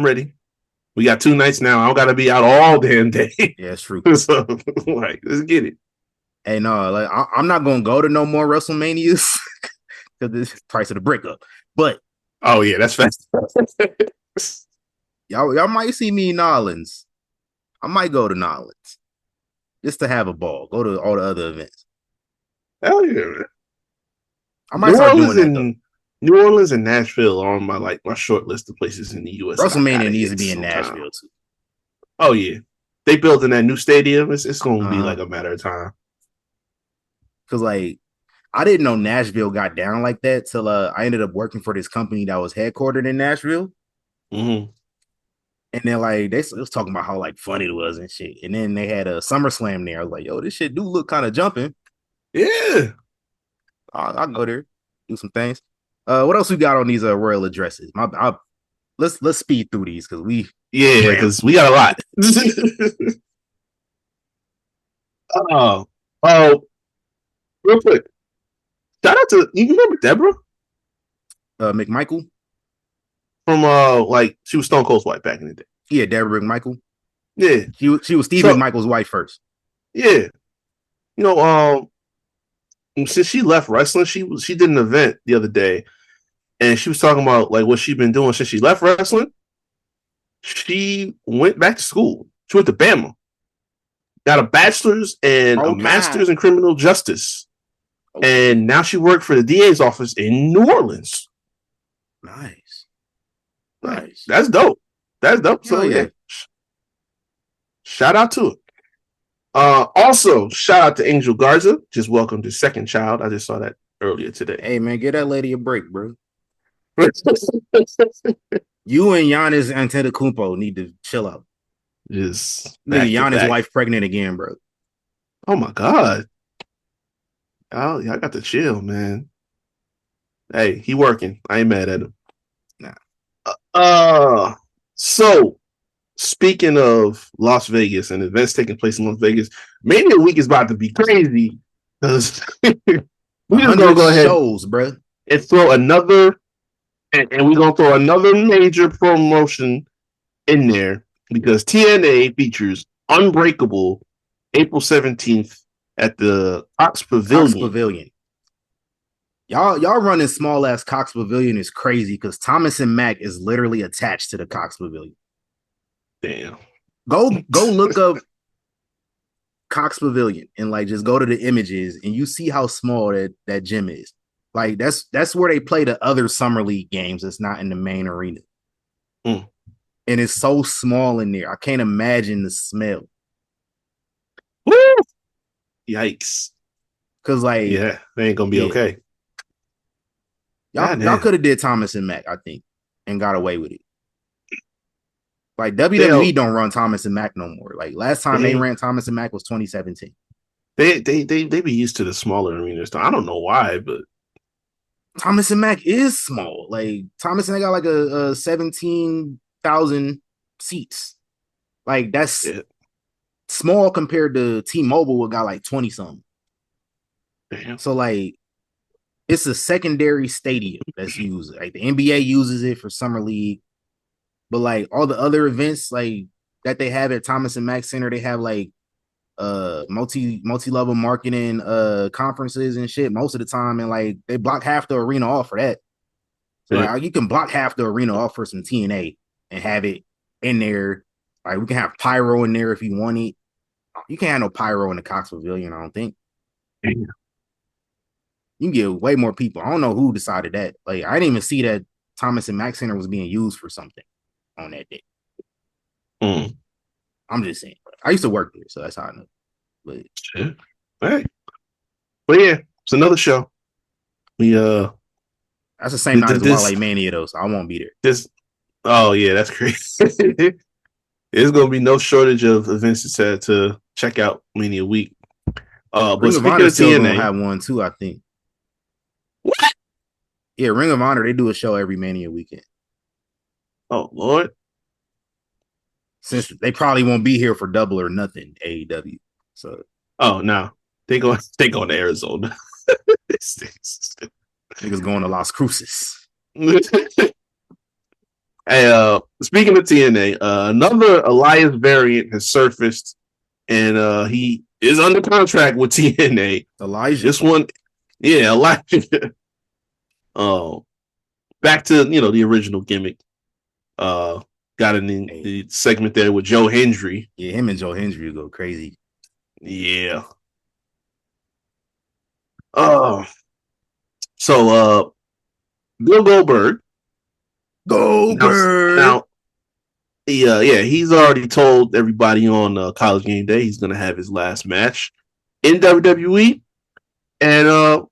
ready. We got 2 nights now. I don't gotta be out all damn day. Yeah, it's true. So like, let's get it. Hey, no, like I'm not gonna go to no more WrestleManias because this is the price of the breakup. But oh yeah, that's fast. y'all might see me in Nolans. I might go to Nolans just to have a ball. Go to all the other events. Hell yeah, man. I might start doing that. New Orleans and Nashville are on my short list of places in the U.S. WrestleMania needs to be in Nashville too. Oh yeah, they building that new stadium. It's going to be like a matter of time. Because like I didn't know Nashville got down like that till I ended up working for this company that was headquartered in Nashville. Mm-hmm. And then like they was talking about how like funny it was and shit. And then they had a SummerSlam there. I was like, yo, this shit do look kind of jumping. Yeah, I'll go there, do some things. What else we got on these royal addresses? Let's speed through these because we got a lot. Oh, real quick. Shout out to you remember Deborah? McMichael? From like she was Stone Cold's wife back in the day. Yeah, Deborah McMichael. Yeah. She was Steve McMichael's wife first. Yeah. You know, since she left wrestling, she did an event the other day and she was talking about like what she's been doing since she left wrestling. She went back to school. She went to Bama. Got a bachelor's and a master's in criminal justice. Okay. And now she worked for the DA's office in New Orleans. Nice. That's dope. So yeah. Shout out to it. Also, shout out to Angel Garza. Just welcomed his second child. I just saw that earlier today. Hey man, get that lady a break, bro. You and Giannis Antetokounmpo need to chill out. Just Giannis' wife pregnant again, bro. Oh my God. Y'all got to chill, man. Hey, he working. I ain't mad at him. Nah. So speaking of Las Vegas and events taking place in Las Vegas, Mania Week is about to be crazy because we just gonna go ahead shows, bro, and throw another, and we're gonna throw another major promotion in there because TNA features Unbreakable April 17th at the Cox Pavilion. Cox Pavilion. Y'all running small ass Cox Pavilion is crazy because Thomas and Mack is literally attached to the Cox Pavilion. Damn. Go look up Cox Pavilion and like just go to the images and you see how small that gym is. Like that's where they play the other summer league games that's not in the main arena. And it's so small in there. I can't imagine the smell. Woo! Yikes. Cause like they ain't gonna be okay. Y'all could have did Thomas and Mack, I think, and got away with it. Like WWE don't run Thomas and Mack no more. Like last time they ran Thomas and Mack was 2017. They be used to the smaller arenas. I don't know why, but Thomas and Mack is small. Like Thomas and they got like a 17,000 seats. Like that's small compared to T-Mobile, what got like 20 something. Damn. So like it's a secondary stadium that's used. Like the NBA uses it for summer league, but like all the other events like that they have at Thomas and Mack Center, they have like multi-level marketing conferences and shit most of the time, and like they block half the arena off for that. So like, you can block half the arena off for some TNA and have it in there. Like we can have pyro in there if you want it. You can't have no pyro in the Cox Pavilion, I don't think. Damn. You can get way more people. I don't know who decided that. Like I didn't even see that Thomas and Mack Center was being used for something on that day. I'm just saying. I used to work there, so that's how I know. But hey, but yeah, it's another show. We that's the same night as Wale Mania though, so I won't be there. Oh yeah, that's crazy. There's gonna be no shortage of events to check out Mania Week. But Ring of speaking Honor of still TNA, gonna have one too, I think. What? Yeah, Ring of Honor, they do a show every Mania weekend. Oh Lord. Since they probably won't be here for Double or Nothing, AEW. So no. They going to Arizona. Niggas going to Las Cruces. Hey, speaking of TNA, another Elias variant has surfaced, and he is under contract with TNA. Elijah. This one, yeah, Elijah. Back to the original gimmick. Got in the segment there with Joe Hendry. Yeah, him and Joe Hendry go crazy. Yeah. So Bill Goldberg. Now, he's already told everybody on College Game Day he's gonna have his last match in WWE, and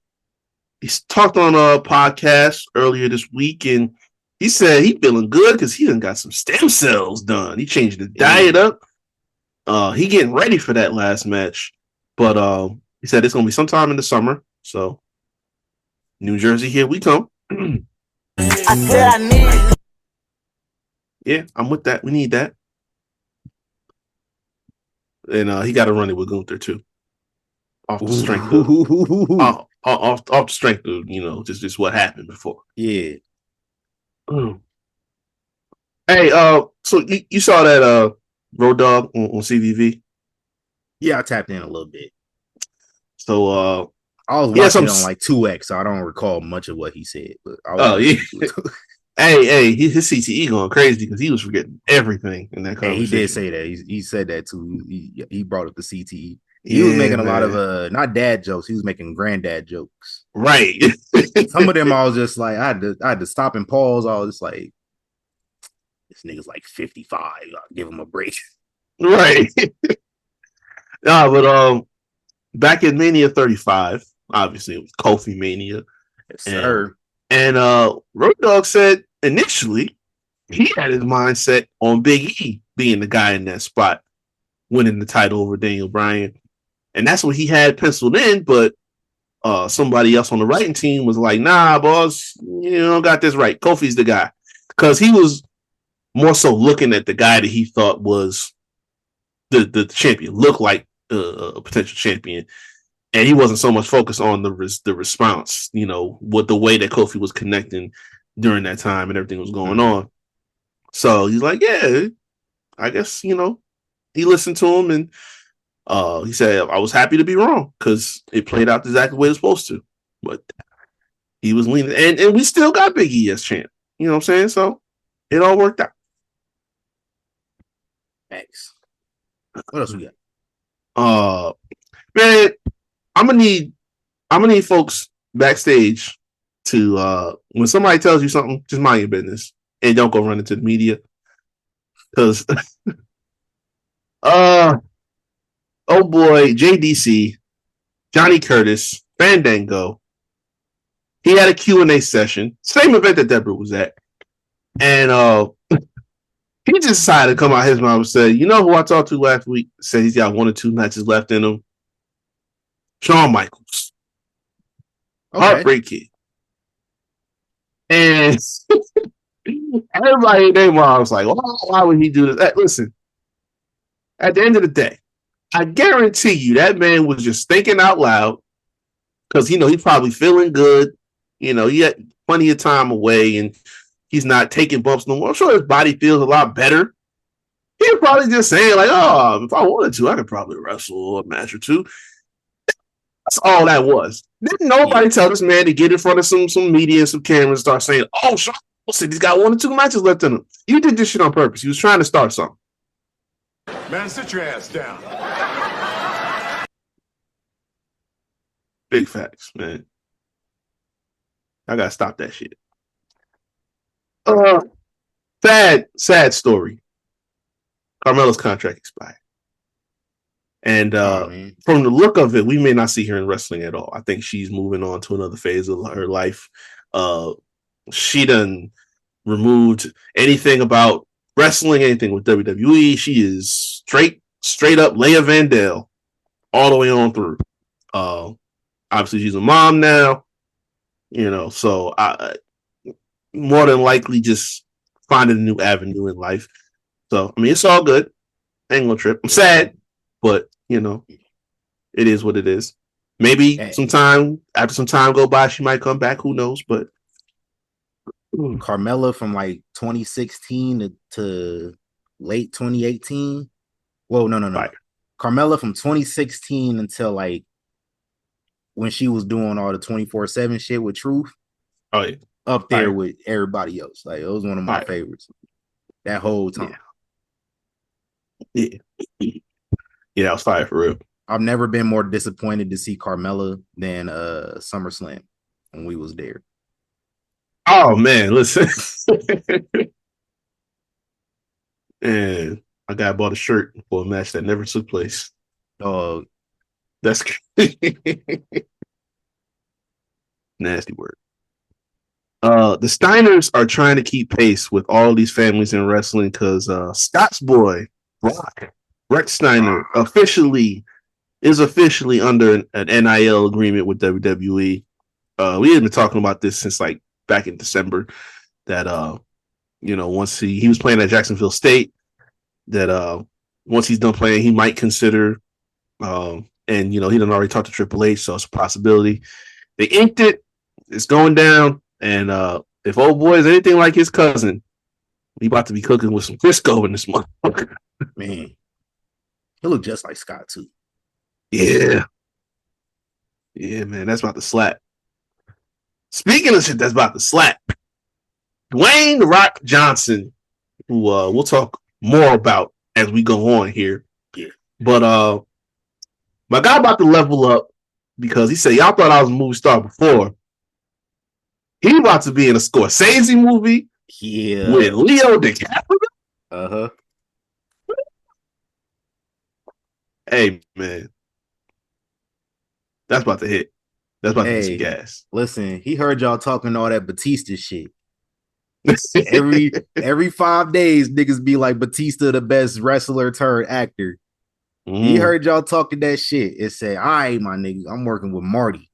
he's talked on a podcast earlier this week, and he said he feeling good because he done got some stem cells done. He changed the diet up. He getting ready for that last match, but he said it's gonna be sometime in the summer. So, New Jersey, here we come. I said I need. Yeah, I'm with that. We need that, and he got to run it with Gunther too. Off the strength of, off the strength of just what happened before. Yeah. Hey, so you saw that Road Dogg on CVV? Yeah, I tapped in a little bit. So I was watching it on like 2X, so I don't recall much of what he said. But hey, his CTE going crazy because he was forgetting everything in that conversation. He did say that. He said that too. He brought up the CTE. He was making a lot of not dad jokes. He was making granddad jokes. Right. Some of them I was just like, I had to stop and pause. I was just like, this nigga's like 55. I'll give him a break. Right. But back in Mania 35, obviously it was Kofi Mania. Yes, sir. And Road Dogg said initially he had his mindset on Big E being the guy in that spot, winning the title over Daniel Bryan. And that's what he had penciled in, but somebody else on the writing team was like, nah, boss, you don't got this right. Kofi's the guy. Because he was more so looking at the guy that he thought was the champion, looked like a potential champion. And he wasn't so much focused on the response, with the way that Kofi was connecting during that time and everything was going on. So he's like, yeah, I guess, he listened to him and he said, I was happy to be wrong because it played out exactly the way it was supposed to. But he was leaning, and we still got Big E as champ. You know what I'm saying? So it all worked out. Thanks. What else we got? Man, I'm gonna need folks backstage to when somebody tells you something, just mind your business and don't go run into the media. Because oh boy, JDC, Johnny Curtis, Fandango. He had a Q&A session, same event that Deborah was at. And he just decided to come out his mouth and say, you know who I talked to last week? Said he's got 1 or 2 matches left in him. Shawn Michaels. Okay. Heartbreak Kid. And everybody in their mom was like, why would he do this? Listen, at the end of the day, I guarantee you that man was just thinking out loud because, he's probably feeling good. He had plenty of time away and he's not taking bumps no more. I'm sure his body feels a lot better. He was probably just saying, like, oh, if I wanted to, I could probably wrestle a match or two. That's all that was. Didn't nobody tell this man to get in front of some media and some cameras and start saying, oh, Shawn said he's got 1 or 2 matches left in him. You did this shit on purpose. He was trying to start something. Man, sit your ass down. Big facts, man. I gotta stop that shit. Sad story. Carmella's contract expired. And from the look of it, we may not see her in wrestling at all. I think she's moving on to another phase of her life. She done removed anything about wrestling, anything with WWE. She is straight up Leia Vandale all the way on through. Obviously, she's a mom now. So I more than likely just finding a new avenue in life. So, it's all good. Ain't gonna trip. I'm sad, but, it is what it is. Maybe after some time go by, she might come back. Who knows? But Carmella from like 2016 to late 2018. Whoa, no. Right. Carmella from 2016 until like when she was doing all the 24/7 shit with Truth. Oh yeah. Up there with everybody else. Like it was one of my favorites that whole time. Yeah, that was fire for real. I've never been more disappointed to see Carmella than SummerSlam when we was there. Oh man, listen. And I got bought a shirt for a match that never took place. Dog. That's nasty word. The Steiners are trying to keep pace with all these families in wrestling because Scott's boy, Rex Steiner, is officially under an NIL agreement with WWE. We had been talking about this since like back in December that once he was playing at Jacksonville State, that once he's done playing, he might consider and he done already talked to Triple H, so it's a possibility. They inked it, it's going down, and if old boy is anything like his cousin, he about to be cooking with some Crisco in this motherfucker. Man, he look just like Scott too. Yeah, man, that's about to slap. Speaking of shit that's about to slap, Dwayne "The Rock" Johnson, who we'll talk more about as we go on here. Yeah. But my guy about to level up because he said, y'all thought I was a movie star before. He about to be in a Scorsese movie with Leo DiCaprio. Uh-huh. Hey, man. That's about to hit. That's about to hit some gas. Listen, he heard y'all talking all that Batista shit. every 5 days, niggas be like Batista the best wrestler turned actor. He heard y'all talking that shit. It said, "All right, my nigga, I'm working with Marty.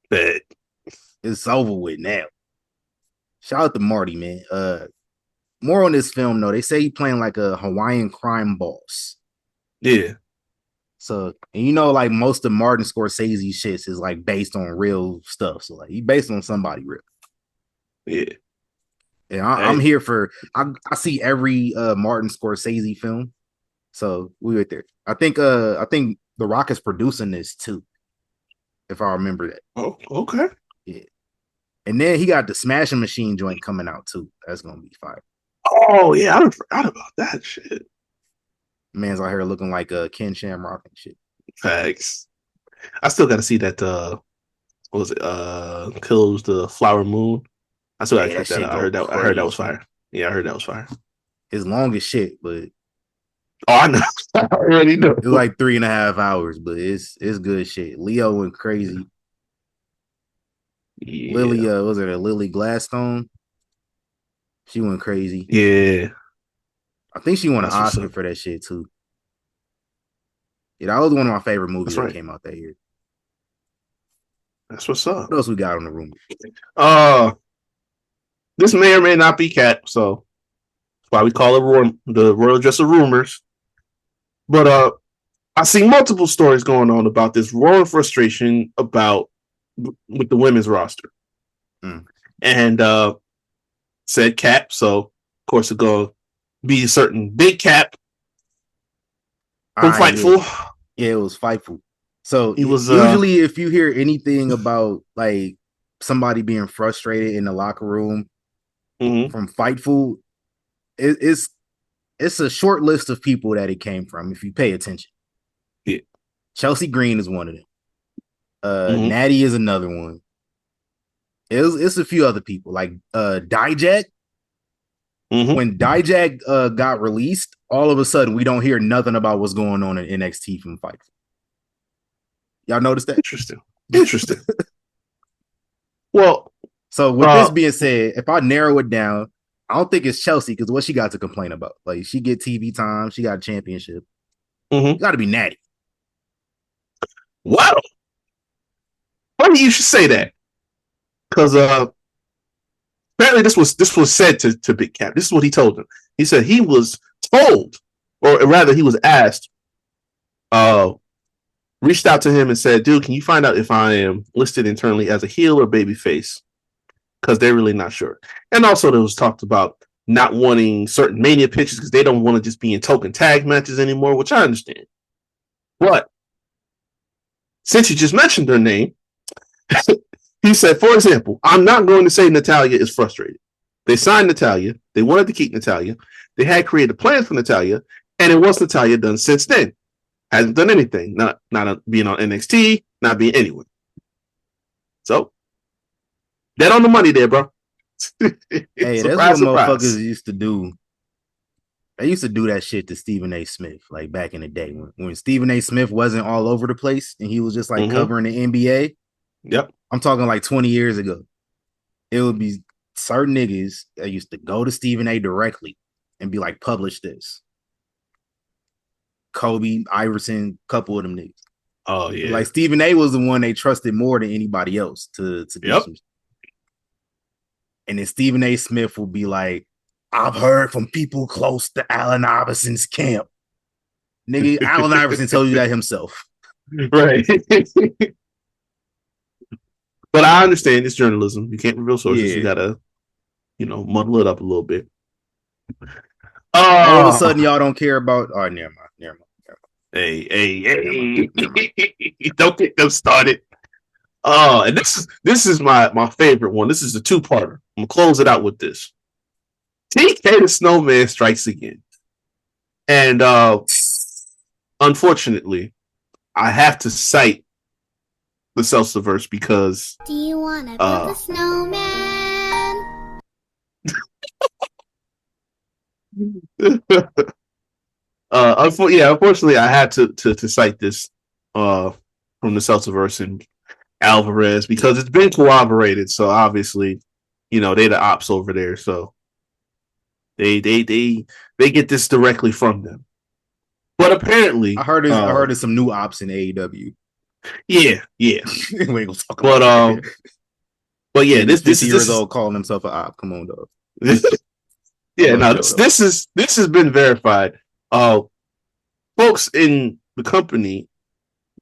Bet. It's over with now." Shout out to Marty, man. More on this film though. They say he playing like a Hawaiian crime boss. Yeah. So, and you know, like most of Martin Scorsese shits is like based on real stuff. So, like, he based on somebody real. Yeah. And I'm here for. I see every Martin Scorsese film. So we were there. I think The Rock is producing this too, if I remember that. Oh, okay. Yeah. And then he got the Smashing Machine joint coming out too. That's gonna be fire. Oh yeah, I forgot about that shit. Man's out here looking like Ken Shamrock and shit. Facts. I still got to see that. What was it? Kills the Flower Moon. I still got to check that out. I heard that was fire. Yeah, I heard that was fire. It's long as shit, but I know. I already know. It's like 3.5 hours, but it's good shit. Leo went crazy. Yeah. Lily, was it a Lily Gladstone? She went crazy. Yeah. I think she won an Oscar for that shit too. Yeah, that was one of my favorite movies that came out that year. That's what's up. What else we got on the room? This may or may not be cat, so that's why we call it the Royal Dress of Rumors. But I see multiple stories going on about this royal frustration with the women's roster. And said Cap, so of course it's gonna be a certain big Cap from Fightful. Yeah, it was Fightful. So it was usually if you hear anything about like somebody being frustrated in the locker room from Fightful, it's a short list of people that it came from if you pay attention. Yeah. Chelsea Green is one of them. Natty is another one. It's a few other people like Dijak. When Dijak got released, all of a sudden we don't hear nothing about what's going on in NXT from Fightful. Y'all notice that? Interesting. Well, so with this being said, if I narrow it down, I don't think it's Chelsea because what she got to complain about? Like she get TV time, she got a championship. Got to be Natty. Wow. Funny you should say that. Because apparently this was said to Big Cap. This is what he told him. He said he was told, or rather he was asked, reached out to him and said, dude, can you find out if I am listed internally as a heel or babyface? Because they're really not sure. And also there was talked about not wanting certain Mania pictures because they don't want to just be in token tag matches anymore, which I understand. But since you just mentioned their name, he said, for example, I'm not going to say Natalya is frustrated. They signed Natalya. They wanted to keep Natalya. They had created plans for Natalya. And it was Natalya done since then. Hasn't done anything. Not being on NXT, not being anywhere. So, dead on the money there, bro. Hey, that's what motherfuckers used to do. They used to do that shit to Stephen A. Smith, like back in the day when Stephen A. Smith wasn't all over the place and he was just like covering the NBA. Yep. I'm talking like 20 years ago. It would be certain niggas that used to go to Stephen A. directly and be like, publish this. Kobe, Iverson, couple of them niggas. Oh, yeah. Like Stephen A. was the one they trusted more than anybody else to do some. And then Stephen A. Smith will be like, I've heard from people close to Allen Iverson's camp. Nigga, Allen Iverson told you that himself. Right. But I understand it's journalism. You can't reveal sources. Yeah. You gotta, muddle it up a little bit. All of a sudden, y'all don't care about. Oh, never mind. Hey. Don't get them started. And this is my favorite one. This is the two-parter. I'm gonna close it out with this. TK the Snowman strikes again. And unfortunately, I have to cite the Seltzer-verse because do you want to build a snowman? Unfortunately, I had to cite this from the Seltzer-verse and Alvarez because it's been corroborated. So obviously, they're the ops over there. So they get this directly from them. But apparently, I heard there's some new ops in AEW. Yeah. We ain't gonna talk about But but yeah, this 50 years is old calling himself an op. Come on, dog. Yeah, no, this has been verified. Folks in the company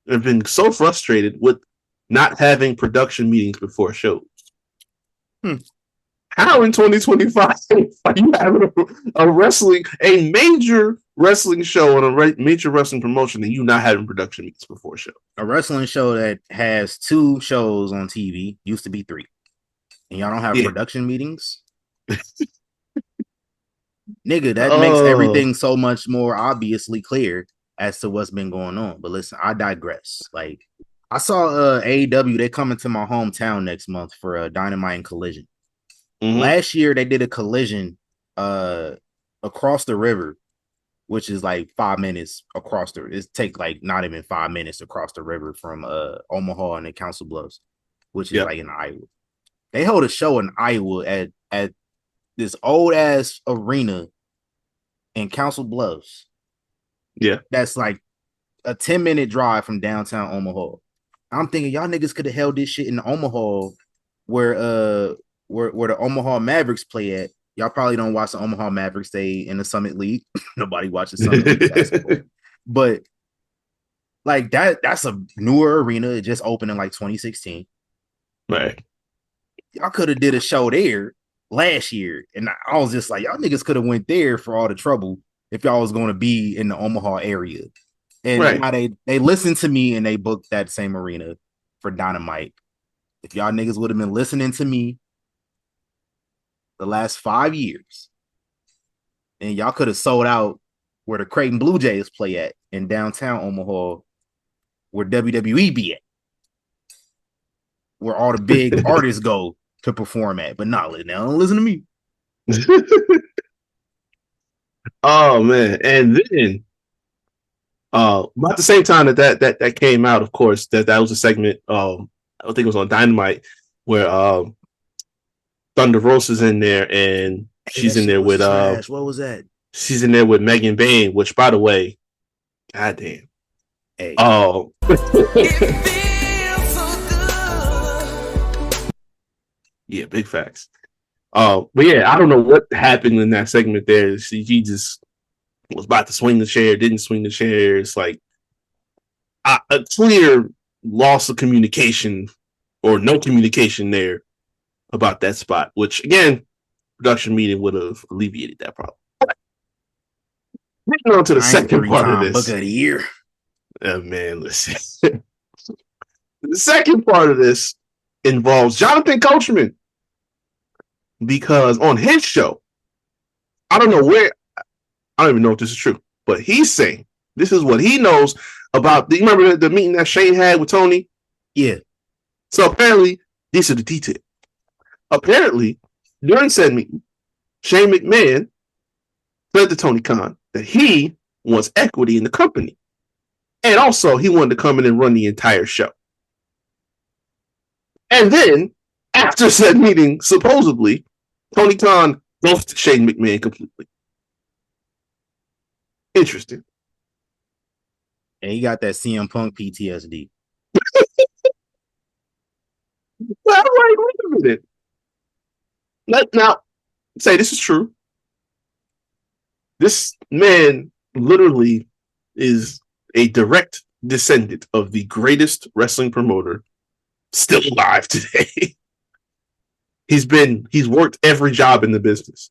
have been so frustrated with not having production meetings before shows. How in 2025 are you having a major wrestling show and a major wrestling promotion and you not having production meetings before show? A wrestling show that has 2 shows on TV used to be 3, and y'all don't have production meetings. Nigga, that makes everything so much more obviously clear as to what's been going on. But listen, I digress. Like, I saw AEW, they coming to my hometown next month for a Dynamite and Collision. Last year they did a Collision across the river, which is like 5 minutes across the. It takes like not even 5 minutes across the river from Omaha and the Council Bluffs, which is like in Iowa. They hold a show in Iowa at this old ass arena in Council Bluffs. Yeah, that's like a 10-minute drive from downtown Omaha. I'm thinking y'all niggas could have held this shit in Omaha, where the Omaha Mavericks play at. Y'all probably don't watch the Omaha Mavericks. They in the Summit League. Nobody watches Summit League basketball. But like that's a newer arena. It just opened in like 2016. Right. Y'all could have did a show there last year, and I was just like, y'all niggas could have went there for all the trouble if y'all was going to be in the Omaha area. And now they listened to me and they booked that same arena for Dynamite. If y'all niggas would have been listening to me the last 5 years, and y'all could have sold out where the Creighton Blue Jays play at in downtown Omaha, where WWE be at, where all the big artists go to perform at. But now don't listen to me. Oh man. And then about the same time that came out, of course, that was a segment, I think it was on Dynamite, where Thunder Rosa's in there, and she's in there with what was that? She's in there with Megan Bain, which, by the way, goddamn. Hey. Oh. Yeah, big facts. But yeah, I don't know what happened in that segment there. She just was about to swing the chair, didn't swing the chair. It's like a clear loss of communication or no communication there about that spot, which again, production meeting would have alleviated that problem. Moving on to the second part of this. Book of the year. Man, listen. The second part of this involves Jonathan Coachman, because on his show, I don't even know if this is true, but he's saying this is what he knows about. You remember the meeting that Shane had with Tony? Yeah. So apparently, these are the details. Apparently, during said meeting, Shane McMahon said to Tony Khan that he wants equity in the company. And also, he wanted to come in and run the entire show. And then, after said meeting, supposedly, Tony Khan ghosted Shane McMahon completely. Interesting. And he got that CM Punk PTSD. Well, I'm like, wait a minute. Now, say this is true. This man literally is a direct descendant of the greatest wrestling promoter still alive today. He's worked every job in the business.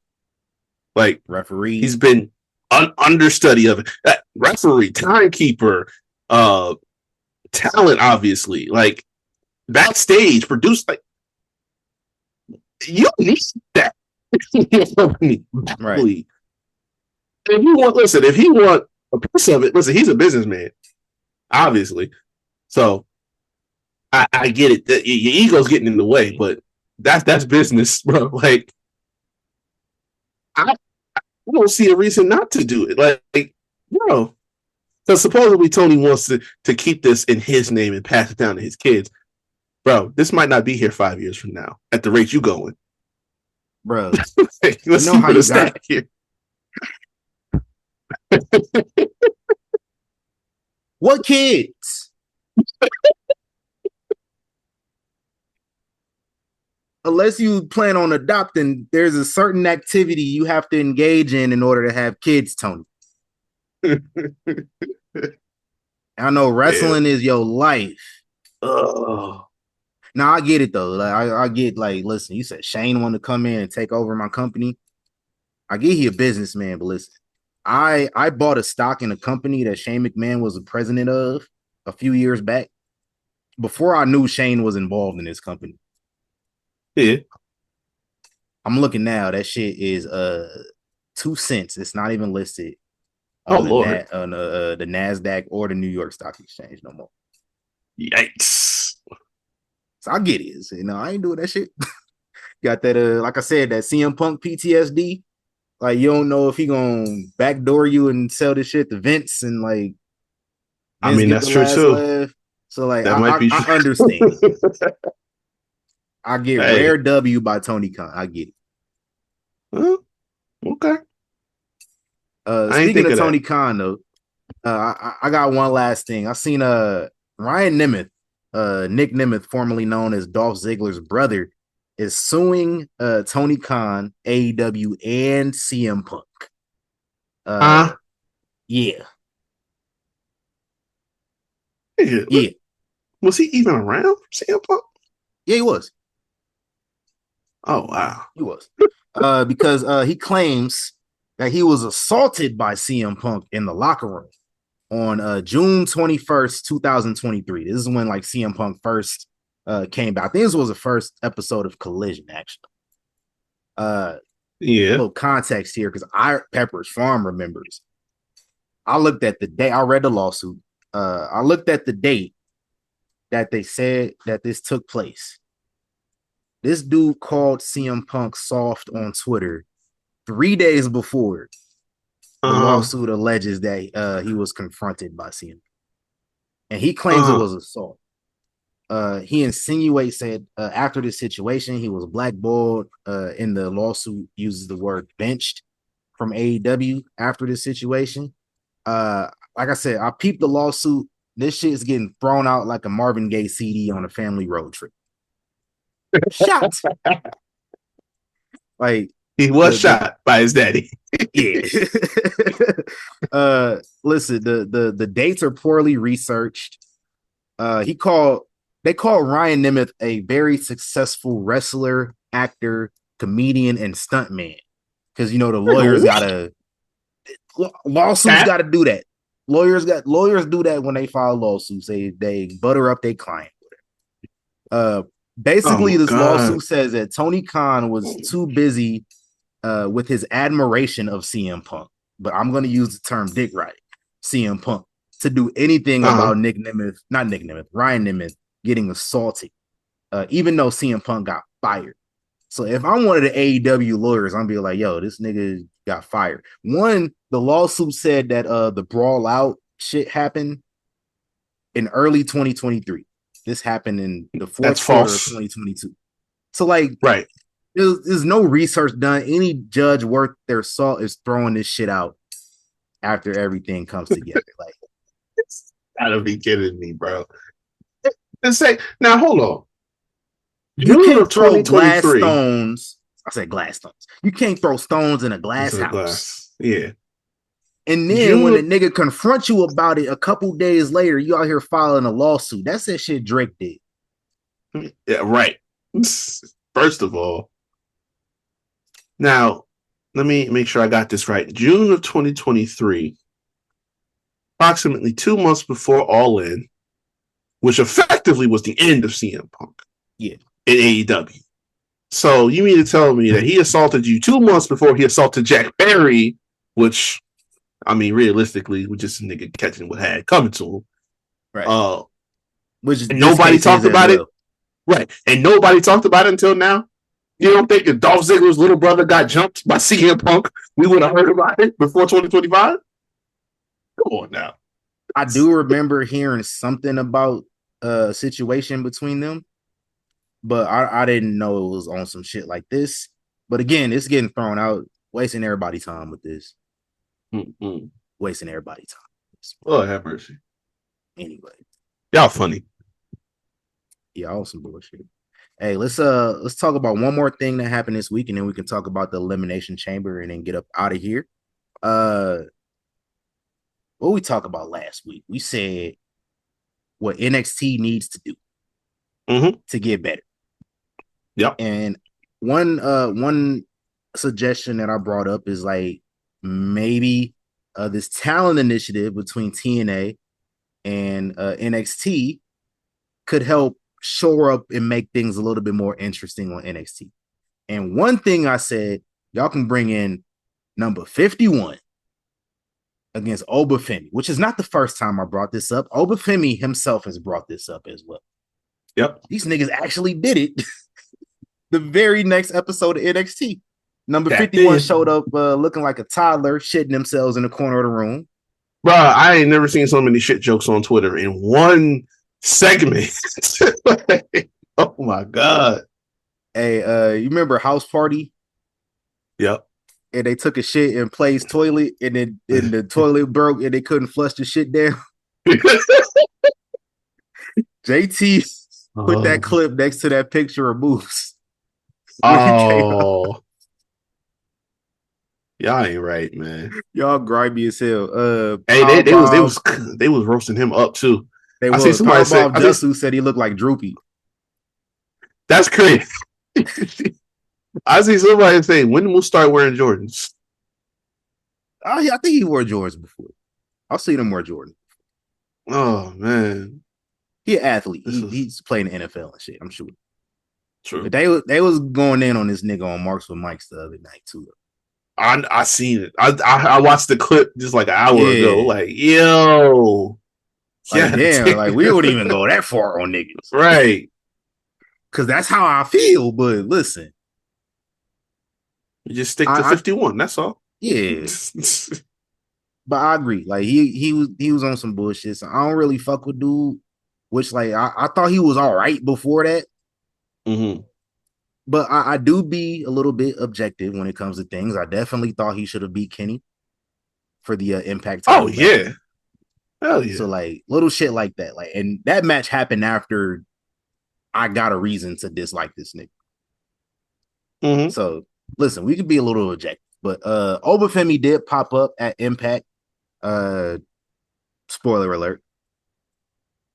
Like referee. He's been understudy of it. Referee, timekeeper, talent, obviously. Like backstage, produced. Like you need that. Right. If he want a piece of it, listen, he's a businessman, obviously. So I get it. Your ego's getting in the way, but that's business, bro. Like I don't see a reason not to do it. Like bro. So supposedly Tony wants to keep this in his name and pass it down to his kids. Bro, this might not be here 5 years from now at the rate you going. Bro, let's see how you got here. What kids? Unless you plan on adopting, there's a certain activity you have to engage in order to have kids, Tony. I know wrestling is your life. Oh, Now I get it though. Like I get like, listen, you said Shane wanted to come in and take over my company. I get he a businessman, but listen, I bought a stock in a company that Shane McMahon was the president of a few years back before I knew Shane was involved in this company. yeah. I'm looking now. That shit is 2 cents. It's not even listed Oh on Lord. the NASDAQ or the New York Stock Exchange no more. Yikes. So I get it. So, I ain't doing that shit. Got that like I said, that CM Punk PTSD. Like you don't know if he gonna backdoor you and sell this shit to Vince and like I Vince mean, get that's the true last too. laugh. So like That might be I true. understand. I get Hey. rare W by Tony Khan. I get it. Huh? Okay. I ain't Speaking think of of that. Tony Khan though, I got one last thing. I seen Ryan Nemeth, Nick Nemeth, formerly known as Dolph Ziggler's brother, is suing Tony Khan, AEW, and CM Punk. Yeah. Yeah. Was he even around? CM Punk? Yeah, he was. Oh wow. He was. Because he claims that he was assaulted by CM Punk in the locker room on June 21st, 2023. This is when like CM Punk first came back. I think this was the first episode of Collision, actually. Yeah. Little context here, because Pepper's Farm remembers. I looked at the day, I read the lawsuit. I looked at the date that they said that this took place. This dude called CM Punk soft on Twitter 3 days before the lawsuit alleges that he was confronted by CM. And he claims it was assault. He insinuates that after this situation, he was blackballed. In the lawsuit, uses the word benched from AEW after this situation. Like I said, I peeped the lawsuit. This shit is getting thrown out like a Marvin Gaye CD on a family road trip. Shot. Like he was shot by his daddy. Yeah. Listen, the dates are poorly researched. They call Ryan Nemeth a very successful wrestler, actor, comedian, and stuntman. Because the lawyers lawsuits gotta do that. Lawyers do that when they file lawsuits. They butter up their client. Basically, this lawsuit says that Tony Khan was too busy with his admiration of CM Punk, but I'm going to use the term dick riding CM Punk to do anything about Ryan Nemeth getting assaulted, even though CM Punk got fired. So if I'm one of the AEW lawyers, I'm be like, yo, this nigga got fired. One, the lawsuit said that the brawl out shit happened in early 2023. This happened in the fourth quarter of 2022. So like, right. There's no research done. Any judge worth their salt is throwing this shit out after everything comes together. Like, it's gotta be kidding me, bro. And say now, hold on. You can't throw glass stones. I said glass stones. You can't throw stones in a glass house. Yeah. And then when a nigga confronts you about it a couple days later, you out here filing a lawsuit. That's that shit Drake did. Yeah, right. First of all, now let me make sure I got this right. June of 2023, approximately 2 months before All In, which effectively was the end of CM Punk. Yeah. In AEW. So you mean to tell me that he assaulted you 2 months before he assaulted Jack Perry, which, I mean, realistically, was just a nigga catching what had coming to him. Right. Which nobody talked about it. Right. And nobody talked about it until now. You don't think if Dolph Ziggler's little brother got jumped by CM Punk, we would have heard about it before 2025? Come on now. I do remember hearing something about a situation between them, but I didn't know it was on some shit like this. But again, it's getting thrown out, wasting everybody's time with this. Mm-hmm. Wasting everybody's time. Oh, have mercy. Anyway, y'all funny. yeah, all some bullshit. Hey, let's talk about one more thing that happened this week, and then we can talk about the Elimination Chamber and then get up out of here. What we talked about last week? We said what NXT needs to do to get better. Yep. And one suggestion that I brought up is like maybe this talent initiative between TNA and NXT could help shore up and make things a little bit more interesting on NXT. And one thing I said, y'all can bring in number 51 against Oba Femi, which is not the first time I brought this up. Oba Femi himself has brought this up as well. Yep. These niggas actually did it. The very next episode of NXT. Number 51 showed up looking like a toddler, shitting themselves in the corner of the room. Bro, I ain't never seen so many shit jokes on Twitter in one segment. Oh my God. Hey, you remember House Party? Yep. And they took a shit in Play's toilet, and then the toilet broke and they couldn't flush the shit down. JT put that clip next to that picture of Moose. Oh. Y'all ain't right, man. Y'all grimy as hell. Hey, they was roasting him up too. I see somebody say Justu said he looked like Droopy. That's crazy. I see somebody say, when did Moose start wearing Jordans? Oh, yeah, I think he wore Jordans before. I've seen him wear Jordan. Oh man, he an athlete. He's playing the NFL and shit. I'm sure. True. But they was going in on this nigga on Marks with Mikes the other night too. I seen it. I watched the clip just like an hour ago. Like, yo, like, damn, like we wouldn't even go that far on niggas, right? Because that's how I feel. But listen, you just stick to 51. That's all. Yeah. But I agree. Like he was on some bullshit. So I don't really fuck with dude. Which like I thought he was all right before that. Mm-hmm. But I do be a little bit objective when it comes to things. I definitely thought he should have beat Kenny for the Impact title. Oh yeah, hell yeah. So like little shit like that. Like, and that match happened after I got a reason to dislike this nigga. Mm-hmm. So listen, we could be a little objective. But Oba Femi did pop up at Impact. Spoiler alert,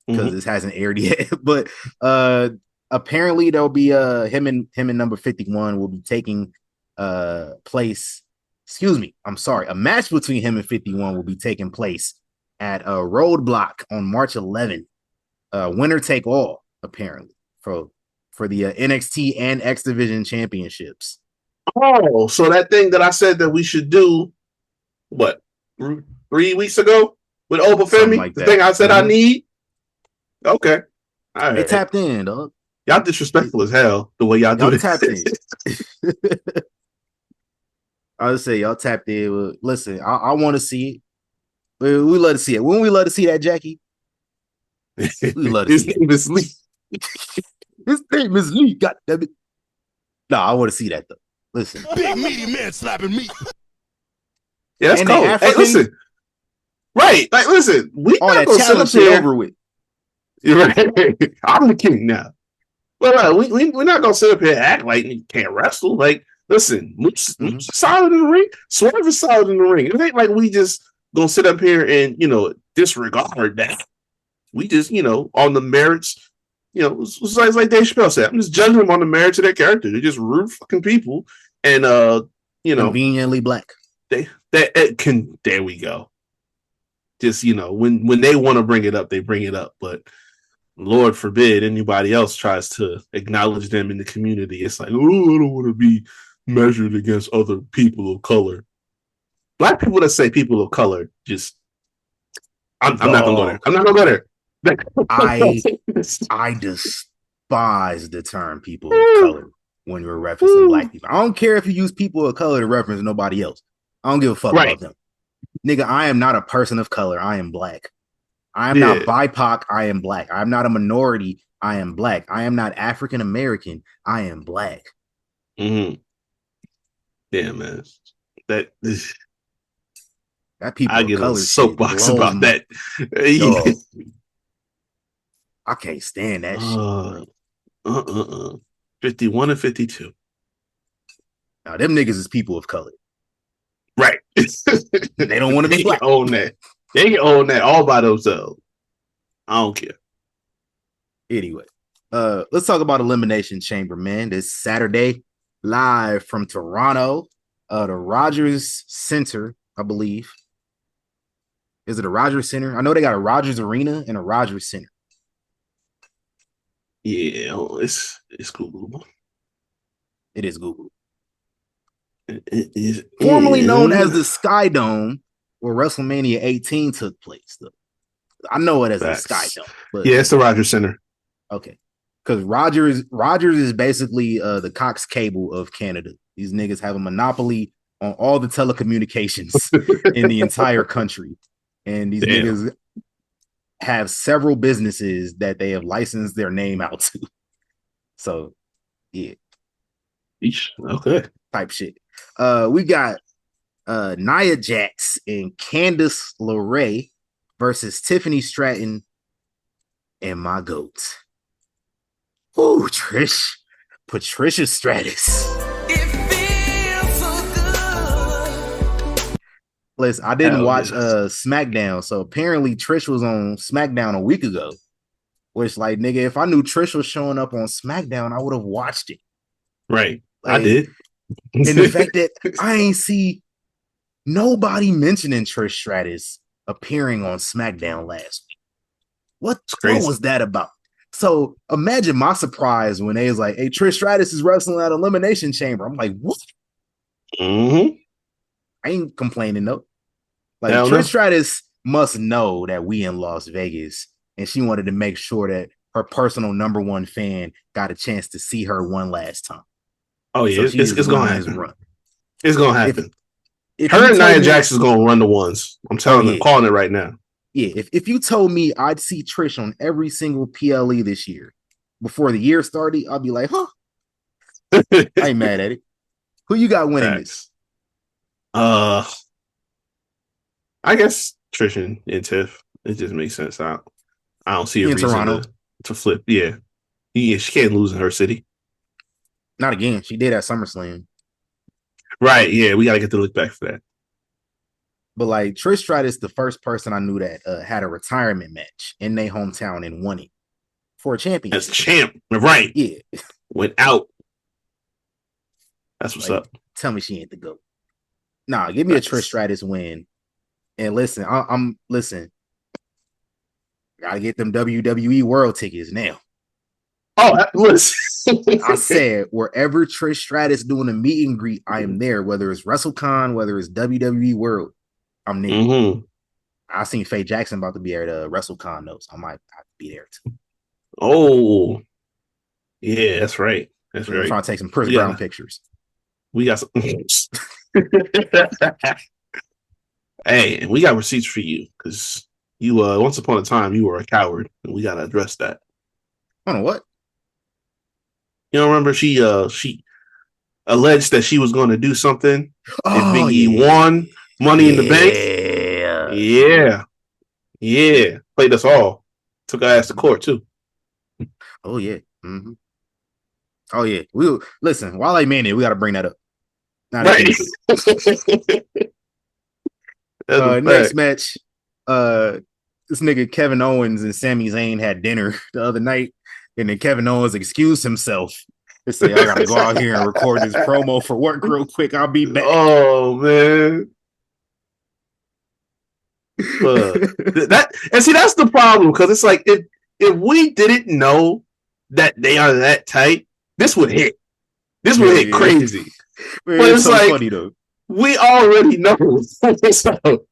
because this hasn't aired yet. But apparently there'll be him and number 51 will be taking place. Excuse me, I'm sorry. A match between him and 51 will be taking place at a Roadblock on March 11th. Winner take all, apparently, for the NXT and X Division championships. Oh, so that thing that I said that we should do, what, 3 weeks ago with Oba Femi? Like the thing I said I need? Okay. All right. They tapped in, dog. Y'all disrespectful as hell the way y'all do this. Tapped in. I would say y'all tapped in. Listen, I want to see it. We love to see it. When we love to see that, Jackie? We love to see it. His name is Lee. His name is Lee. God damn it. No, I want to see that though. Listen. Big meaty man slapping me. Yeah, that's cool. Hey, listen. Right. Like, listen. We all that challenge shit over with. You're right. I'm the king now. Well, we're not going to sit up here and act like you can't wrestle. Like, listen, Moose is solid in the ring. Swerve is solid in the ring. It ain't like we just going to sit up here and, disregard that. We just, on the merits, it's like Dave Chappelle said, I'm just judging them on the merits of their character. They're just rude fucking people. And conveniently black. There we go. Just when they want to bring it up, they bring it up. But Lord forbid anybody else tries to acknowledge them in the community. It's like, oh, I don't want to be measured against other people of color. Black people that say people of color, just I'm not gonna go there. I'm not gonna go there. I despise the term people of color when you're referencing black people. I don't care if you use people of color to reference nobody else. I don't give a fuck about them. Nigga, I am not a person of color. I am black. I am not BIPOC. I am black. I'm not a minority. I am black. I am not African American. I am black. Mm-hmm. Yeah, man. That people I get a soapbox about that. I can't stand that shit. 51 and 52. Now them niggas is people of color. Right. They don't want to be black. They own that. They can own that all by themselves. I don't care. Anyway, let's talk about Elimination Chamber, man. This Saturday, live from Toronto, the Rogers Center, I believe. Is it a Rogers Center? I know they got a Rogers Arena and a Rogers Center. Yeah, it's Google. It is Google. It is Formerly known as the Sky Dome, where WrestleMania 18 took place. Though I know it as a Sky Dome, but yeah, it's the Rogers Center. Okay, because Rogers is basically the Cox Cable of Canada. These niggas have a monopoly on all the telecommunications in the entire country, and these niggas have several businesses that they have licensed their name out to. So, yeah, okay, type shit. We got Nia Jax and Candice LeRae versus Tiffany Stratton and my goat. Ooh, Patricia Stratus. It feels so good. Listen, I didn't watch SmackDown, so apparently Trish was on SmackDown a week ago. Which, like, nigga, if I knew Trish was showing up on SmackDown, I would have watched it. Right, like, I did. And the fact that I ain't see nobody mentioning Trish Stratus appearing on SmackDown last week. What was that about? So imagine my surprise when they was like, hey, Trish Stratus is wrestling at Elimination Chamber. I'm like, what? Mm-hmm. I ain't complaining though. Like Trish Stratus must know that we in Las Vegas, and she wanted to make sure that her personal number one fan got a chance to see her one last time. Oh yeah, so it's gonna happen. It's gonna happen. If her and Nia Jax is gonna run the ones. I'm telling you, calling it right now. Yeah, if you told me I'd see Trish on every single PLE this year before the year started, I'd be like, huh. I ain't mad at it. Who you got winning this? I guess Trish and Tiff. It just makes sense. I don't see a reason to flip. Yeah, she can't lose in her city. Not again. She did at SummerSlam. Right. Yeah, we got to get the look back for that. But like Trish Stratus, the first person I knew that had a retirement match in their hometown and won it for a championship. As champ, right? Yeah, went out. That's what's up. Tell me she ain't the GOAT. Nah, give me a Trish Stratus win. And listen, I'm listen. Gotta get them WWE World tickets now. Oh, listen. I said wherever Trish Stratus doing a meet and greet, I am there. Whether it's WrestleCon, whether it's WWE World, I'm there. Mm-hmm. I seen Faye Jackson about to be at WrestleCon though, so I might have to be there too. Oh, yeah, that's right. That's right. I'm trying to take some Chris Brown pictures. We got some. Hey, we got receipts for you because you once upon a time you were a coward, and we gotta address that. I don't know what. You don't remember she alleged that she was going to do something if Big E won Money in the Bank. Yeah. Played us all. Took our ass to court too. Oh yeah. Mm-hmm. Oh yeah. We listen. While I man it, we got to bring that up. Right. Next match. This nigga Kevin Owens and Sami Zayn had dinner the other night. And then Kevin Owens excused himself. He said, I gotta go out here and record this promo for work real quick. I'll be back. Oh man. That's the problem, because it's like if we didn't know that they are that tight, this would hit. This would hit crazy. Man, but it's so like funny though. We already know. So, you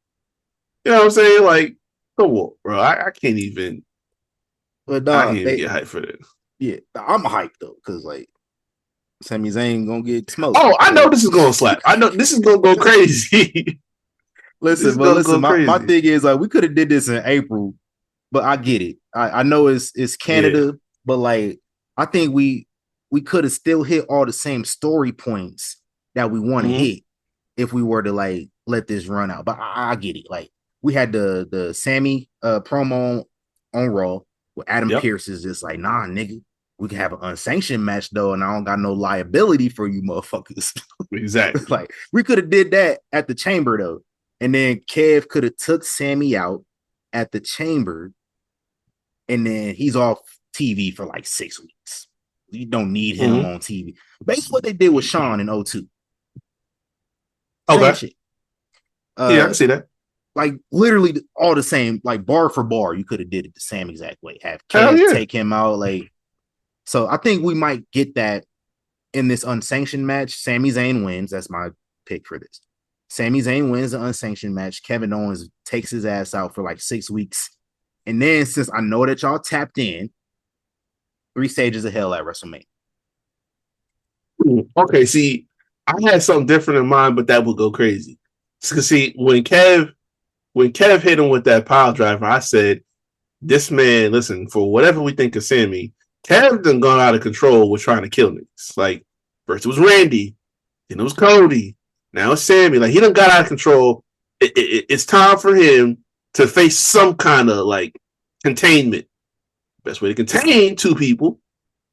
know what I'm saying? Like, come on, bro. I can't even. But I can't even get hyped for this. Yeah, I'm hyped though, because like Sami Zayn gonna get smoked. Oh, I know this is gonna slap. I know this is gonna go crazy. Listen, my thing is like we could have did this in April, but I get it. I know it's Canada, but like I think we could have still hit all the same story points that we want to hit if we were to like let this run out. But I get it. Like we had the Sammy promo on Raw. Well, Adam Pearce is just like, nah, nigga. We can have an unsanctioned match though, and I don't got no liability for you motherfuckers. Exactly. Like we could have did that at the chamber though, and then Kev could have took Sammy out at the chamber, and then he's off TV for like 6 weeks. You don't need him on TV. Basically, what they did with Sean in 02. Same shit. Yeah, I can see that. Like literally all the same, like bar for bar, you could have did it the same exact way. Have Kev take him out, like. So I think we might get that in this unsanctioned match. Sami Zayn wins. That's my pick for this. Sami Zayn wins the unsanctioned match. Kevin Owens takes his ass out for like 6 weeks. And then since I know that y'all tapped in, 3 stages of hell at WrestleMania. Okay, see, I had something different in mind, but that would go crazy. Because see, when Kev hit him with that pile driver, I said, this man, listen, for whatever we think of Sammy, Kev done gone out of control with trying to kill niggas. Like, first it was Randy, then it was Cody, now it's Sammy. Like, he done got out of control. It's time for him to face some kind of, like, containment. Best way to contain 2 people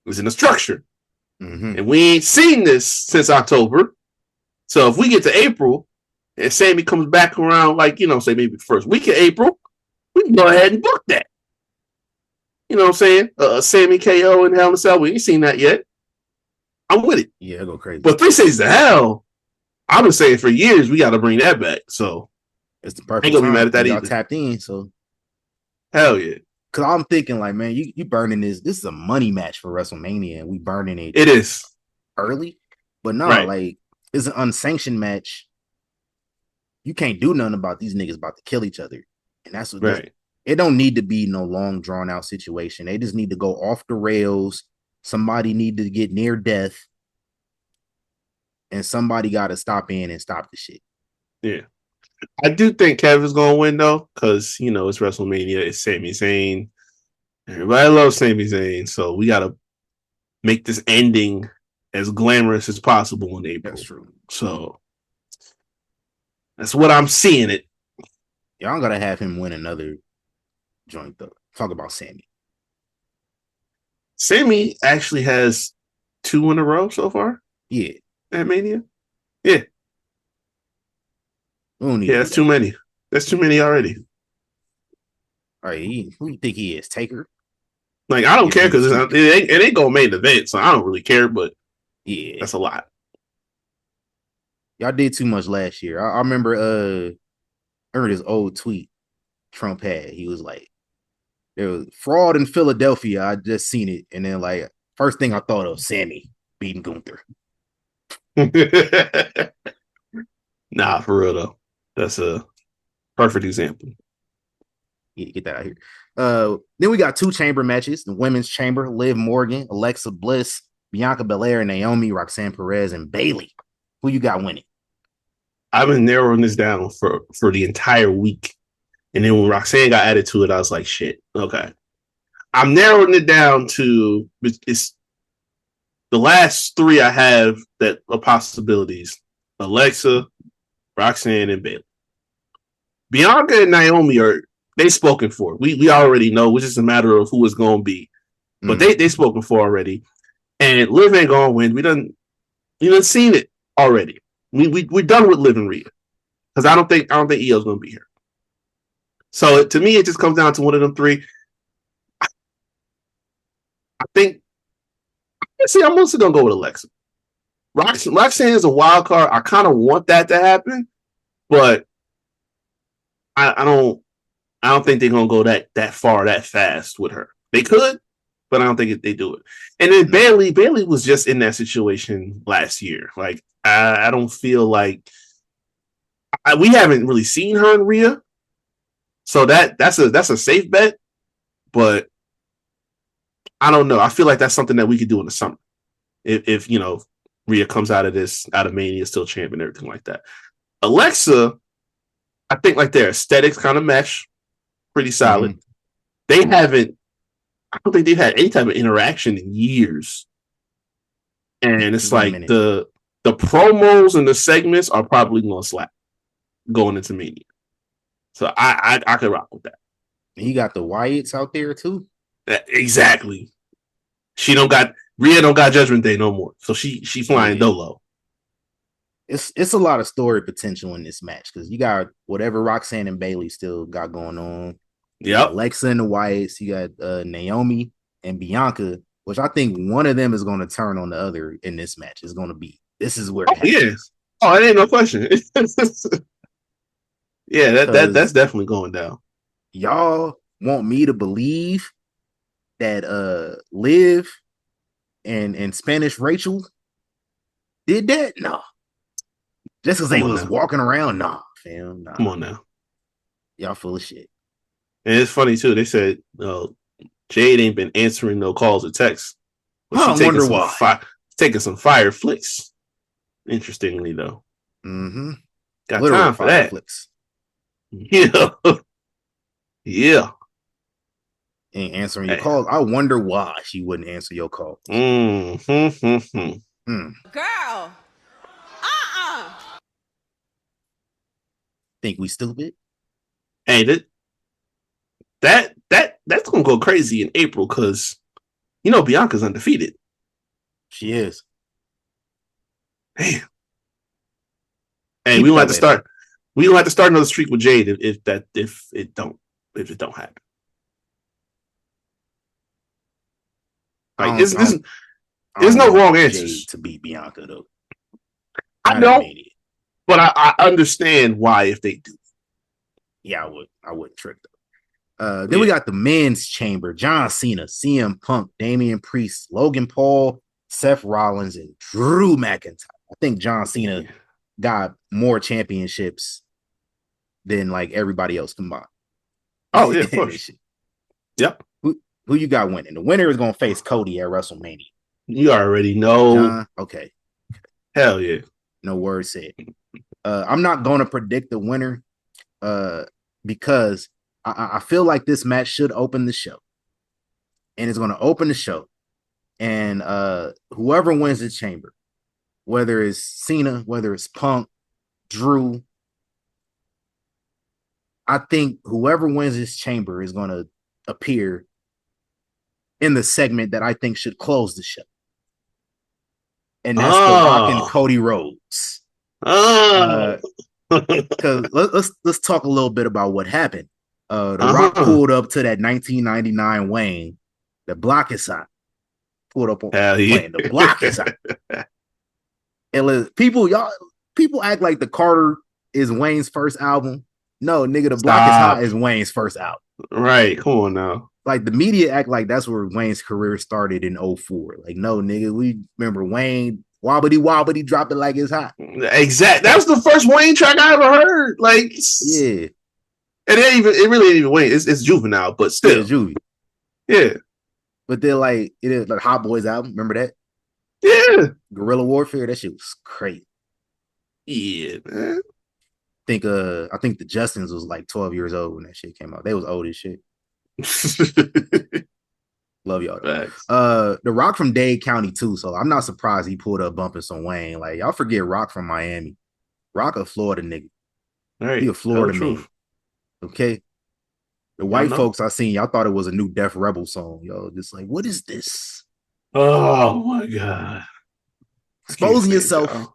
is in a structure. And we ain't seen this since October. So if we get to April and Sammy comes back around, like, you know, say maybe the first week of April, we can go ahead and book that. You know what I'm saying? Sammy KO and Hell in a Cell. We ain't seen that yet. I'm with it. Yeah, go crazy. But 3 Stages of Hell, I've been saying for years we got to bring that back. So it's the perfect. I ain't gonna be mad at that y'all either. Tapped in, so hell yeah. Because I'm thinking like, man, you burning this. This is a money match for WrestleMania, and we burning it. It is early, but no, right. Like it's an unsanctioned match. You can't do nothing about these niggas about to kill each other, and that's what. Right. It don't need to be no long drawn out situation. They just need to go off the rails. Somebody need to get near death, and somebody got to stop in and stop the shit. Yeah, I do think Kevin's gonna win though, because you know it's WrestleMania. It's Sami Zayn. Everybody loves Sami Zayn, so we gotta make this ending as glamorous as possible in April. That's true. So that's what I'm seeing it. Y'all gotta have him win another joint though. Talk about Sammy. Sammy actually has 2 in a row so far. Yeah. At Mania. Yeah. Yeah, that's too many. That's too many already. All right, who do you think he is? Taker? Like, I don't care because it ain't gonna main event, so I don't really care, but yeah, that's a lot. Y'all did too much last year. I remember this old tweet Trump had. He was like, there was fraud in Philadelphia. I just seen it. And then like first thing I thought of, Sammy beating Gunther. Nah, for real though. That's a perfect example. Yeah, get that out here. Then we got 2 chamber matches. The women's chamber, Liv Morgan, Alexa Bliss, Bianca Belair, Naomi, Roxanne Perez, and Bayley. Who you got winning? I've been narrowing this down for the entire week. And then when Roxanne got added to it, I was like, shit, okay. I'm narrowing it down to it's the last 3 I have that are possibilities. Alexa, Roxanne, and Bayley. Bianca and Naomi they spoken for. We already know, which is a matter of who it's gonna be. But they spoken for already. And Liv ain't gonna win. We done seen it already. We're done with Liv and Rhea. Because I don't think Io's gonna be here. So to me, it just comes down to one of them 3. I think. See, I'm mostly gonna go with Alexa. Roxanne is a wild card. I kind of want that to happen, but I don't think they're gonna go that far that fast with her. They could, but I don't think they do it. And then Bayley was just in that situation last year. Like I don't feel like we haven't really seen her in Rhea. So that's a safe bet, but I don't know. I feel like that's something that we could do in the summer. If you know, Rhea comes out of Mania still champ and everything like that. Alexa, I think like their aesthetics kind of mesh pretty solid. I don't think they've had any type of interaction in years. And it's like the promos and the segments are probably gonna slap going into Mania. So I could rock with that. And you got the Wyatts out there too. Exactly. Rhea don't got Judgment Day no more, so she flying dolo. It's a lot of story potential in this match because you got whatever Roxanne and Bailey still got going on. Yep. Alexa and the Wyatts. You got Naomi and Bianca, which I think one of them is going to turn on the other in this match. It's going to be this is where. Yes. Oh, it ain't no question. Yeah, that's definitely going down. Y'all want me to believe that Liv and Spanish Rachel did that? No. Just because they was walking around? Nah, fam. Nah. Come on now. Y'all full of shit. And it's funny too. They said Jade ain't been answering no calls or texts. I wonder why. Taking some fire flicks. Interestingly, though. Mm-hmm. Got literal time for that. Flicks. Yeah. Yeah. Ain't answering your calls. I wonder why she wouldn't answer your call. Girl. Think we stupid? Hey, that's gonna go crazy in April because Bianca's undefeated. She is. Damn. Hey, we gonna have to start. We gonna have to start another streak with Jade if it don't happen. Like there's no wrong answers to beat Bianca though. I know, but I understand why if they do. Yeah, I wouldn't trick them. Then we got the men's chamber: John Cena, CM Punk, Damian Priest, Logan Paul, Seth Rollins, and Drew McIntyre. I think John Cena got more championships than like everybody else combined. Oh yeah, of course. Yep. Who you got winning? The winner is gonna face Cody at WrestleMania. You already know. John? Okay. Hell yeah. No word said. I'm not gonna predict the winner because I feel like this match should open the show. And it's gonna open the show. And whoever wins the chamber, whether it's Cena, whether it's Punk, Drew, I think whoever wins this chamber is going to appear in the segment that I think should close the show. And that's The Rock and Cody Rhodes. Because let's talk a little bit about what happened. The Rock pulled up to that 1999 Wayne. The block is hot. Pulled up on Wayne. The block is hot. And people act like the Carter is Wayne's first album. No, nigga, the Block is Hot is Wayne's first album. Right, come on now. Like the media act like that's where Wayne's career started in 2004. Like, no, nigga, we remember Wayne wobbity drop it like it's hot. Exactly. That was the first Wayne track I ever heard. Like, yeah. And it really ain't even Wayne. It's Juvenile, but still. Yeah, Juvie. Yeah. But then like it is like Hot Boys album. Remember that? Yeah. Guerrilla Warfare. That shit was crazy. Yeah, man. I think the Justins was like 12 years old when that shit came out. They was old as shit. Love y'all. The Rock from Dade County too, so I'm not surprised he pulled up bumping some Wayne. Like y'all forget Rock from Miami. Rock a Florida nigga. Right. He a Florida man. Okay. The white folks I seen, y'all thought it was a new Def Rebel song. Yo, just like, what is this? Oh my god. Exposing yourself.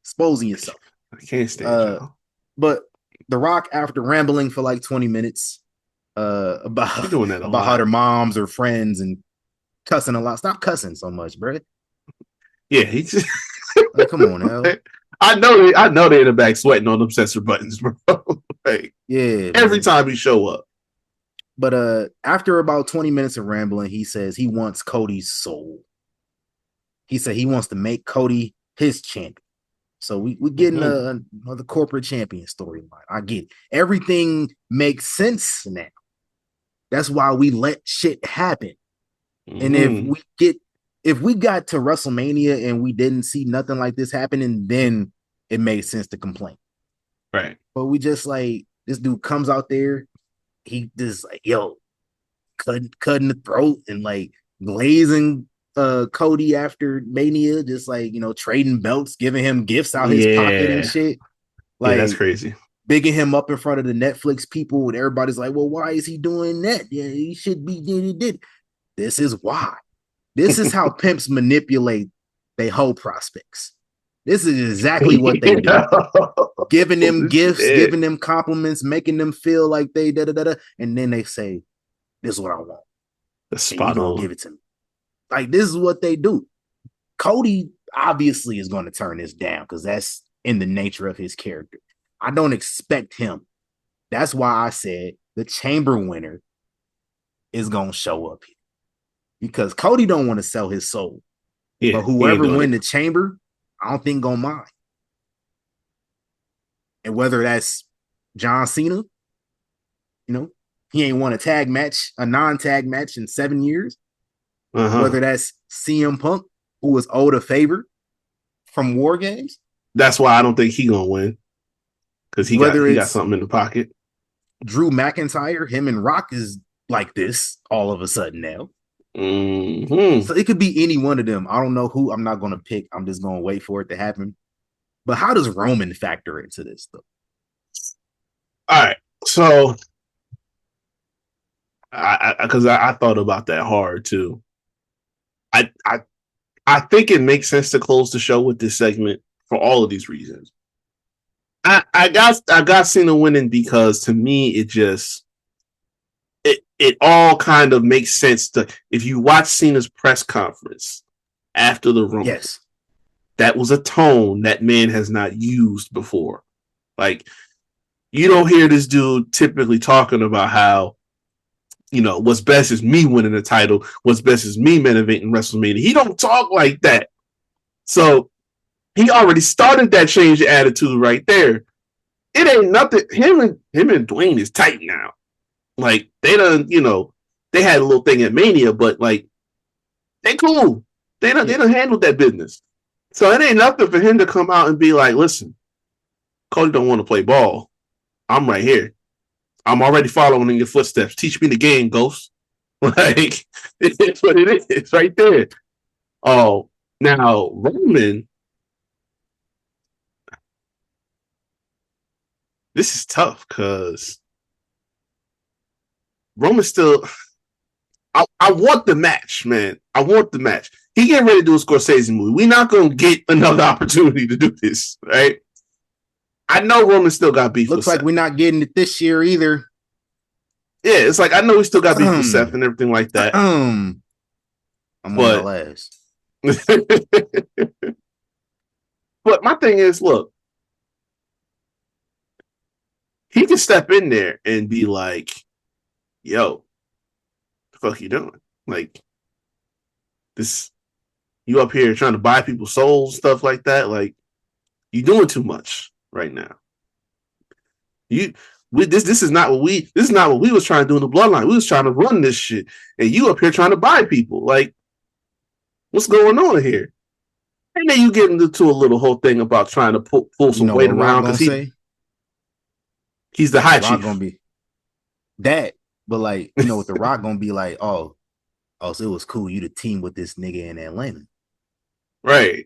Exposing yourself. I can't stand y'all. But The Rock, after rambling for like 20 minutes about how their moms or friends and cussing a lot. Stop cussing so much, bro. Yeah, he just like, come on now. I know they're in the back sweating on them censor buttons, bro. Like, yeah, every time he show up. But after about 20 minutes of rambling, he says he wants Cody's soul. He said he wants to make Cody his champion. So we getting another corporate champion storyline. I get it. Everything makes sense now. That's why we let shit happen. And if we got to WrestleMania and we didn't see nothing like this happening, then it made sense to complain. Right. But we just like, this dude comes out there, he just like, yo, cutting the throat and like glazing Cody after Mania, just like, trading belts, giving him gifts out his pocket and shit. Like, that's crazy. Bigging him up in front of the Netflix people, and everybody's like, well, why is he doing that? Yeah, he should be did. This is why. This is how pimps manipulate their whole prospects. This is exactly what they do. Giving them gifts, giving them compliments, making them feel like they da-da-da-da. And then they say, this is what I want. That's And you spot gonna on. give it to me. Like, this is what they do. Cody obviously is going to turn this down because that's in the nature of his character. I don't expect him. That's why I said the chamber winner is going to show up here. Because Cody don't want to sell his soul. Yeah, but whoever win the chamber, I don't think gonna mind. And whether that's John Cena, he ain't won a non-tag match in 7 years. Whether that's CM Punk, who was owed a favor from War Games. That's why I don't think he gonna win. Because he got something in the pocket. Drew McIntyre, him and Rock is like this all of a sudden now. Mm-hmm. So it could be any one of them. I don't know who I'm not going to pick. I'm just going to wait for it to happen. But how does Roman factor into this, though? All right. So, because I thought about that hard, too. I think it makes sense to close the show with this segment for all of these reasons. I got Cena winning because, to me, it all kind of makes sense to if you watch Cena's press conference after the Rumble. Yes. That was a tone that man has not used before. Like, you don't hear this dude typically talking about how, what's best is me winning the title. What's best is me main eventing WrestleMania. He don't talk like that. So he already started that change of attitude right there. It ain't nothing. Him and Dwayne is tight now. Like, they done, they had a little thing at Mania, but like, they cool. They done handled that business. So it ain't nothing for him to come out and be like, listen, Cody don't want to play ball. I'm right here. I'm already following in your footsteps. Teach me the game, Ghost. Like, it's what it is. It's right there. Oh, now, Roman, this is tough because Roman still. I want the match, man. I want the match. He getting ready to do a Scorsese movie. We're not going to get another opportunity to do this, right? I know Roman still got beef. Looks like Seth. we're not getting it this year either. Yeah, it's like I know we still got beef with Seth and everything like that. I'm on y'all ass. But my thing is, look, he can step in there and be like, yo, the fuck you doing? Like, this, you up here trying to buy people's souls, stuff like that. Like, you doing too much right now. This is not what we was trying to do in the bloodline. We was trying to run this shit, and you up here trying to buy people. Like, what's going on here? And then you get into a little whole thing about trying to pull some weight around because he's the high chief. Gonna be that, but like, what the Rock gonna be like? Oh, so it was cool you to team with this nigga in Atlanta, right?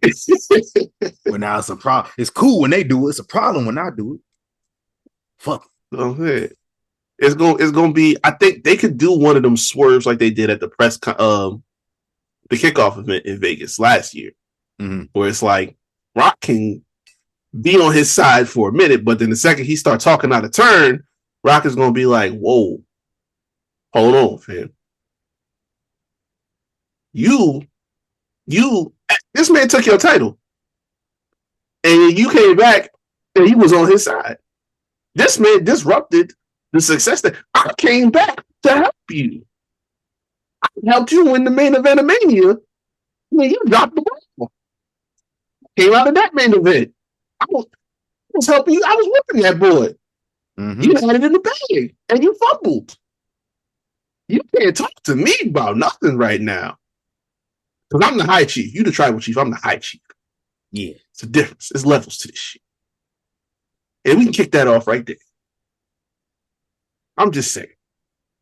But now it's a problem. It's cool when they do it. It's a problem when I do it. Fuck. Okay. It's gonna be. I think they could do one of them swerves like they did at the the kickoff event in Vegas last year, where it's like Rock can be on his side for a minute, but then the second he starts talking out of turn, Rock is gonna be like, "Whoa, hold on, fam. You, this man took your title, and you came back, and he was on his side. This man disrupted the success that I came back to help you. I helped you win the main event of Mania. Man, you dropped the ball. Came out of that main event. I was helping you. I was whipping that boy. You had it in the bag, and you fumbled. You can't talk to me about nothing right now. Because I'm the high chief. You the tribal chief. I'm the high chief. Yeah. It's a difference. It's levels to this shit. And we can kick that off right there. I'm just saying.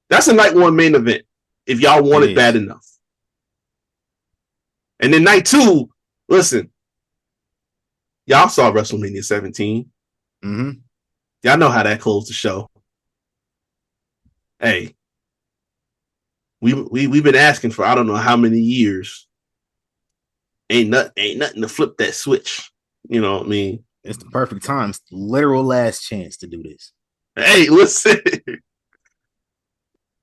That's a night one main event. If y'all want it bad enough. And then night two, listen. Y'all saw WrestleMania 17. Y'all know how that closed the show. Hey. we've been asking for I don't know how many years. Ain't nothing to flip that switch. You know what I mean? It's the perfect time. It's the literal last chance to do this. Hey, listen.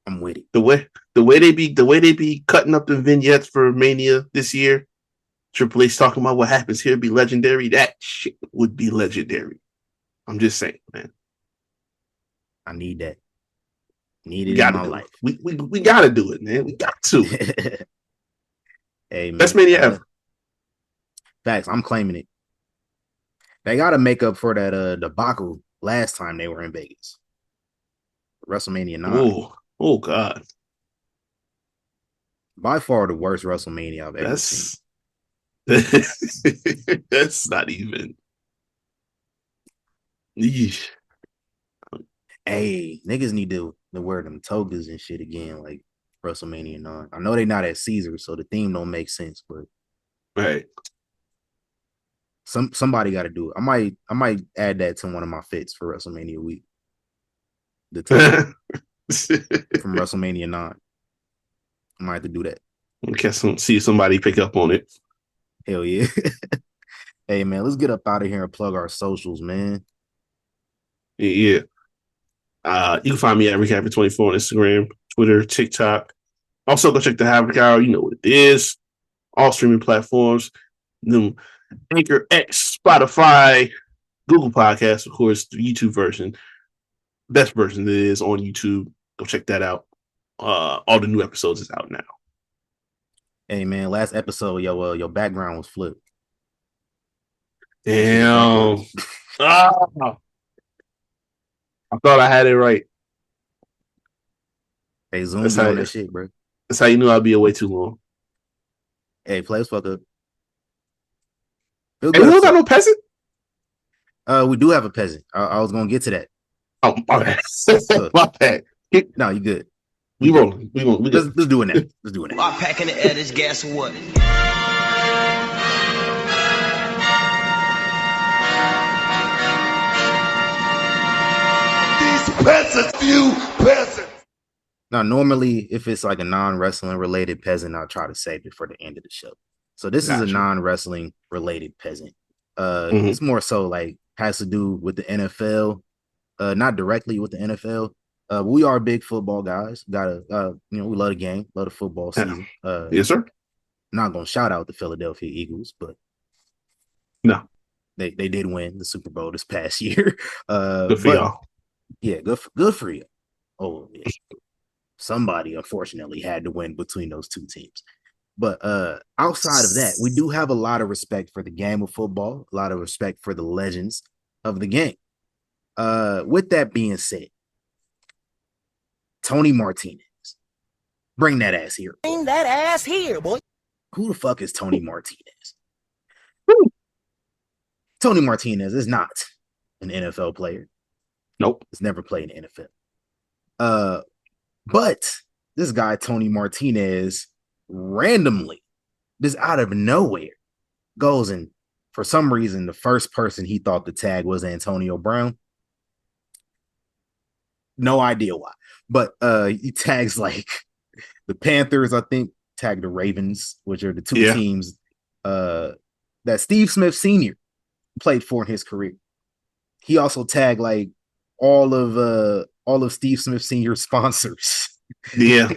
I'm with it. The way they be cutting up the vignettes for Mania this year. Triple H talking about what happens here be legendary. That shit would be legendary. I'm just saying, man. I need that. Need it in my life. We gotta do it, man. We got to. Hey, man. Best Mania ever. Facts. I'm claiming it. They got to make up for that debacle last time they were in Vegas. WrestleMania 9. Oh God. By far the worst WrestleMania I've ever seen. That's not even. Yeesh. Hey, niggas need to wear them togas and shit again, like WrestleMania 9. I know they not at Caesar, so the theme don't make sense, but right. Somebody got to do it. I might add that to one of my fits for WrestleMania week. The toga from WrestleMania 9. I might have to do that. Okay, see somebody pick up on it. Hell yeah. Hey man, let's get up out of here and plug our socials, man. Yeah. You can find me at Recapper24 on Instagram, Twitter, TikTok. Also, go check the Havoc Hour. You know what it is. All streaming platforms. Them Anchor X, Spotify, Google Podcasts, of course, the YouTube version. Best version that is on YouTube. Go check that out. All the new episodes is out now. Hey man, last episode, your background was flipped. Damn. I thought I had it right. Hey, zoom in on that shit, bro. That's how you knew I'd be away too long. Hey, play us fuck up. Hey, we don't got no peasant? We do have a peasant. I was gonna get to that. Oh, my bad. My bad. No, you good. We rolling. Let's do it now. Let's do it now. I'm packing the air, this guess what? These peasants, you peasants. Now, normally, if it's like a non-wrestling related peasant, I'll try to save it for the end of the show. So this is a non-wrestling related peasant. It's more so like has to do with the NFL, not directly with the NFL. We are big football guys. We love the game, love the football season. Yes, sir. Not gonna shout out the Philadelphia Eagles, but no, they did win the Super Bowl this past year. Good for y'all. Yeah, good for you. Oh, yeah. Somebody unfortunately had to win between those two teams. But outside of that, we do have a lot of respect for the game of football, a lot of respect for the legends of the game. With that being said, Tony Martinez, bring that ass here. Bring that ass here, boy. Who the fuck is Tony Martinez? Tony Martinez is not an NFL player. Nope. He's never played in the NFL. But this guy, Tony Martinez, randomly, just out of nowhere, goes and for some reason, the first person he thought the tag was Antonio Brown. No idea why. But he tags like the Panthers, I think, tag the Ravens, which are the two teams that Steve Smith Sr. played for in his career. He also tagged like all of Steve Smith Sr.'s sponsors. Yeah.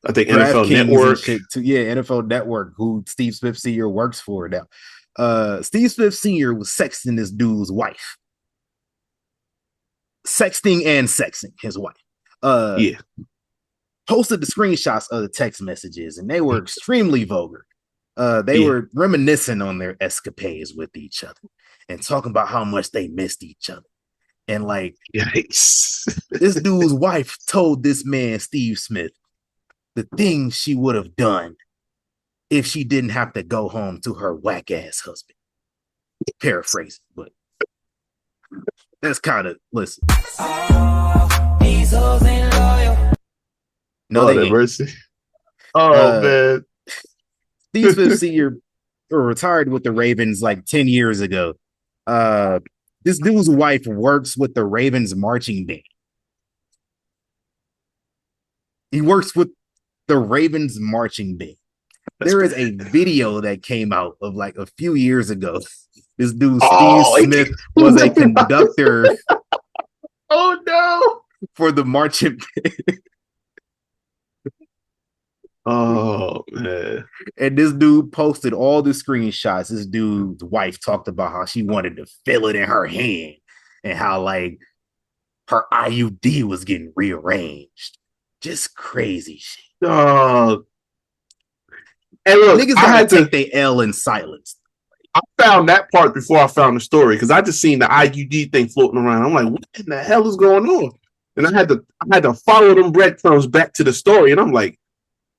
I think NFL Network. NFL Network, who Steve Smith Sr. works for now. Steve Smith Sr. was sexting this dude's wife. Sexting his wife. Posted the screenshots of the text messages, and they were extremely vulgar. They were reminiscing on their escapades with each other and talking about how much they missed each other. And like, yikes. This dude's wife told this man, Steve Smith, the things she would have done if she didn't have to go home to her whack ass husband. Paraphrasing, but that's kind of listen. No, they ain't. Mercy. Oh man. Steve Smith Sr. retired with the Ravens like 10 years ago. This dude's wife works with the Ravens marching band. He works with the Ravens marching band. There is a video that came out of like a few years ago. This dude, Steve Smith, was a conductor. Oh no! For the marching band. Oh man! And this dude posted all the screenshots. This dude's wife talked about how she wanted to feel it in her hand and how like her IUD was getting rearranged. Just crazy shit. And look, niggas gotta take their L in silence. I found that part before I found the story because I just seen the IUD thing floating around. I'm like, what in the hell is going on? And I had to follow them breadcrumbs back to the story, and I'm like,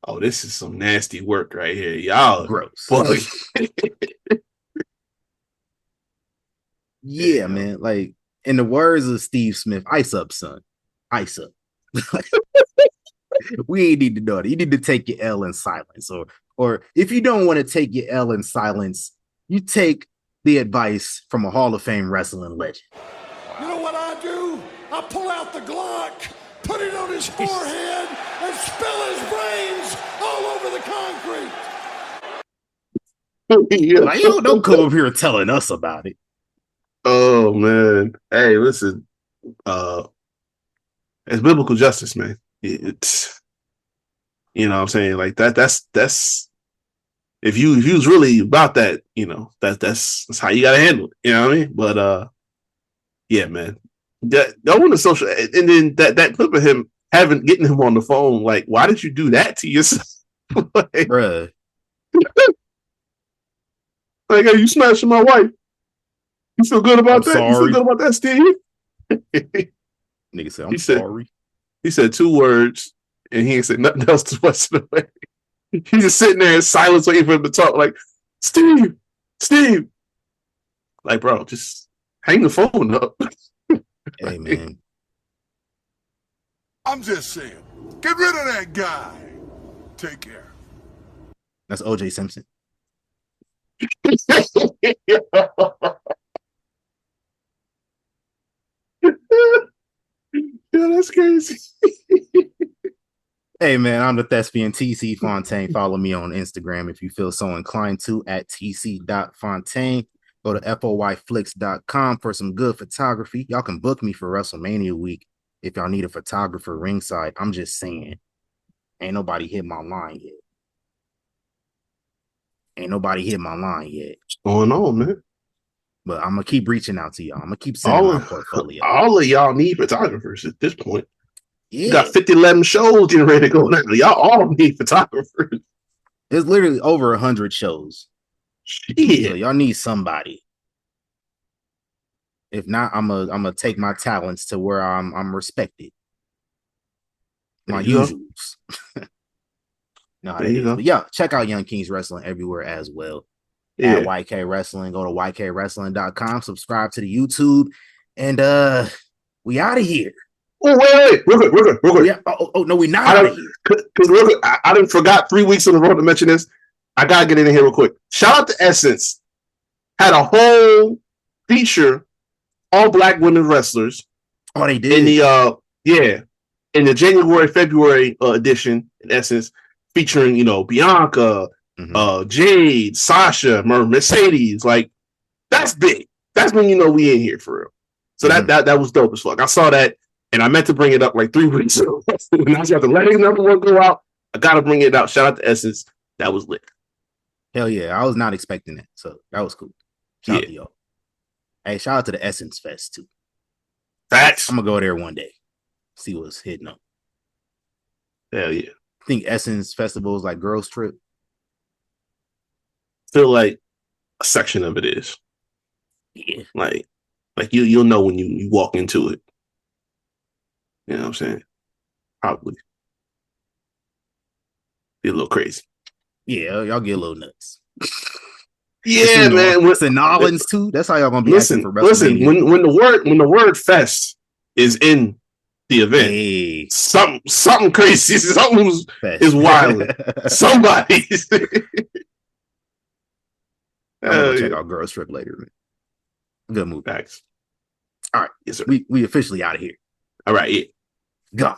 oh, this is some nasty work right here, y'all. Gross. Yeah, man. Like in the words of Steve Smith, ice up, son. Ice up. We ain't need to know that. You need to take your L in silence, or if you don't want to take your L in silence, you take the advice from a Hall of Fame wrestling legend. You know what I do? I pull out the Glock, put it on his forehead, and spill his brains all over the concrete. Like, don't come up here telling us about it. Oh man. Hey, listen. It's biblical justice, man. It's, you know what I'm saying? Like that's if you was really about that, you know, that's how you gotta handle it. You know what I mean? But yeah, man. That on the social, and then that clip of him getting him on the phone, like, why did you do that to yourself? Like, bruh. Like, hey, you smashing my wife. You feel good about that? Sorry. You feel good about that, Steve? Nigga said, I'm sorry. He said 2 words, and he ain't said nothing else to West of the way. He's just sitting there in silence waiting for him to talk, like, Steve. Like, bro, just hang the phone up. Hey, man. I'm just saying, get rid of that guy. Take care. That's OJ Simpson. Yeah, that's crazy. Hey, man, I'm the thespian TC Fontaine. Follow me on Instagram if you feel so inclined to at tc.fontaine. Go to foyflix.com for some good photography. Y'all can book me for WrestleMania week if y'all need a photographer ringside. I'm just saying, ain't nobody hit my line yet. What's going on, man? But I'm going to keep reaching out to y'all. I'm going to keep sending my portfolio. All of y'all need photographers at this point. Yeah. You got 50-11 shows getting ready to go now. Y'all all need photographers. There's literally over 100 shows. Yeah. So y'all need somebody. If not, I'm gonna take my talents to where I'm respected. My usuals. No, it is. But yeah, check out Young Kings Wrestling everywhere as well. Yeah. At YK Wrestling. Go to YKWrestling.com. Subscribe to the YouTube. And we out of here. Oh, wait. Real quick. Yeah. Oh, no, we're not out of here. Because real quick, I didn't forgot 3 weeks in a row to mention this. I gotta get in here real quick. Shout out to Essence. Had a whole feature all Black women wrestlers. Oh, they did. In the January-February edition, in Essence, featuring, you know, Bianca, Jade, Sasha, Mercedes. Like, that's big. That's when you know we in here for real. So that was dope as fuck. I saw that, and I meant to bring it up like 3 weeks ago. When I was about to let another one go out, I gotta bring it out. Shout out to Essence. That was lit. Hell yeah. I was not expecting that. So that was cool. Shout out to y'all. Hey, shout out to the Essence Fest too. Facts. I'm gonna go there one day. See what's hitting up. Hell yeah. I think Essence Festival is like Girls Trip. Feel like a section of it is. Yeah. Like you'll know when you walk into it. You know what I'm saying? Probably. Be a little crazy. Yeah, y'all get a little nuts. Yeah, man. It's in Nolans too. That's how y'all gonna be acting for WrestleMania. Listen, when the word fest is in the event, something crazy, something is wild. Somebody's. I'm gonna check out Girls Trip later. Man. Good move. Facts. All right. Yes, sir. We officially out of here. All right. Yeah. Go.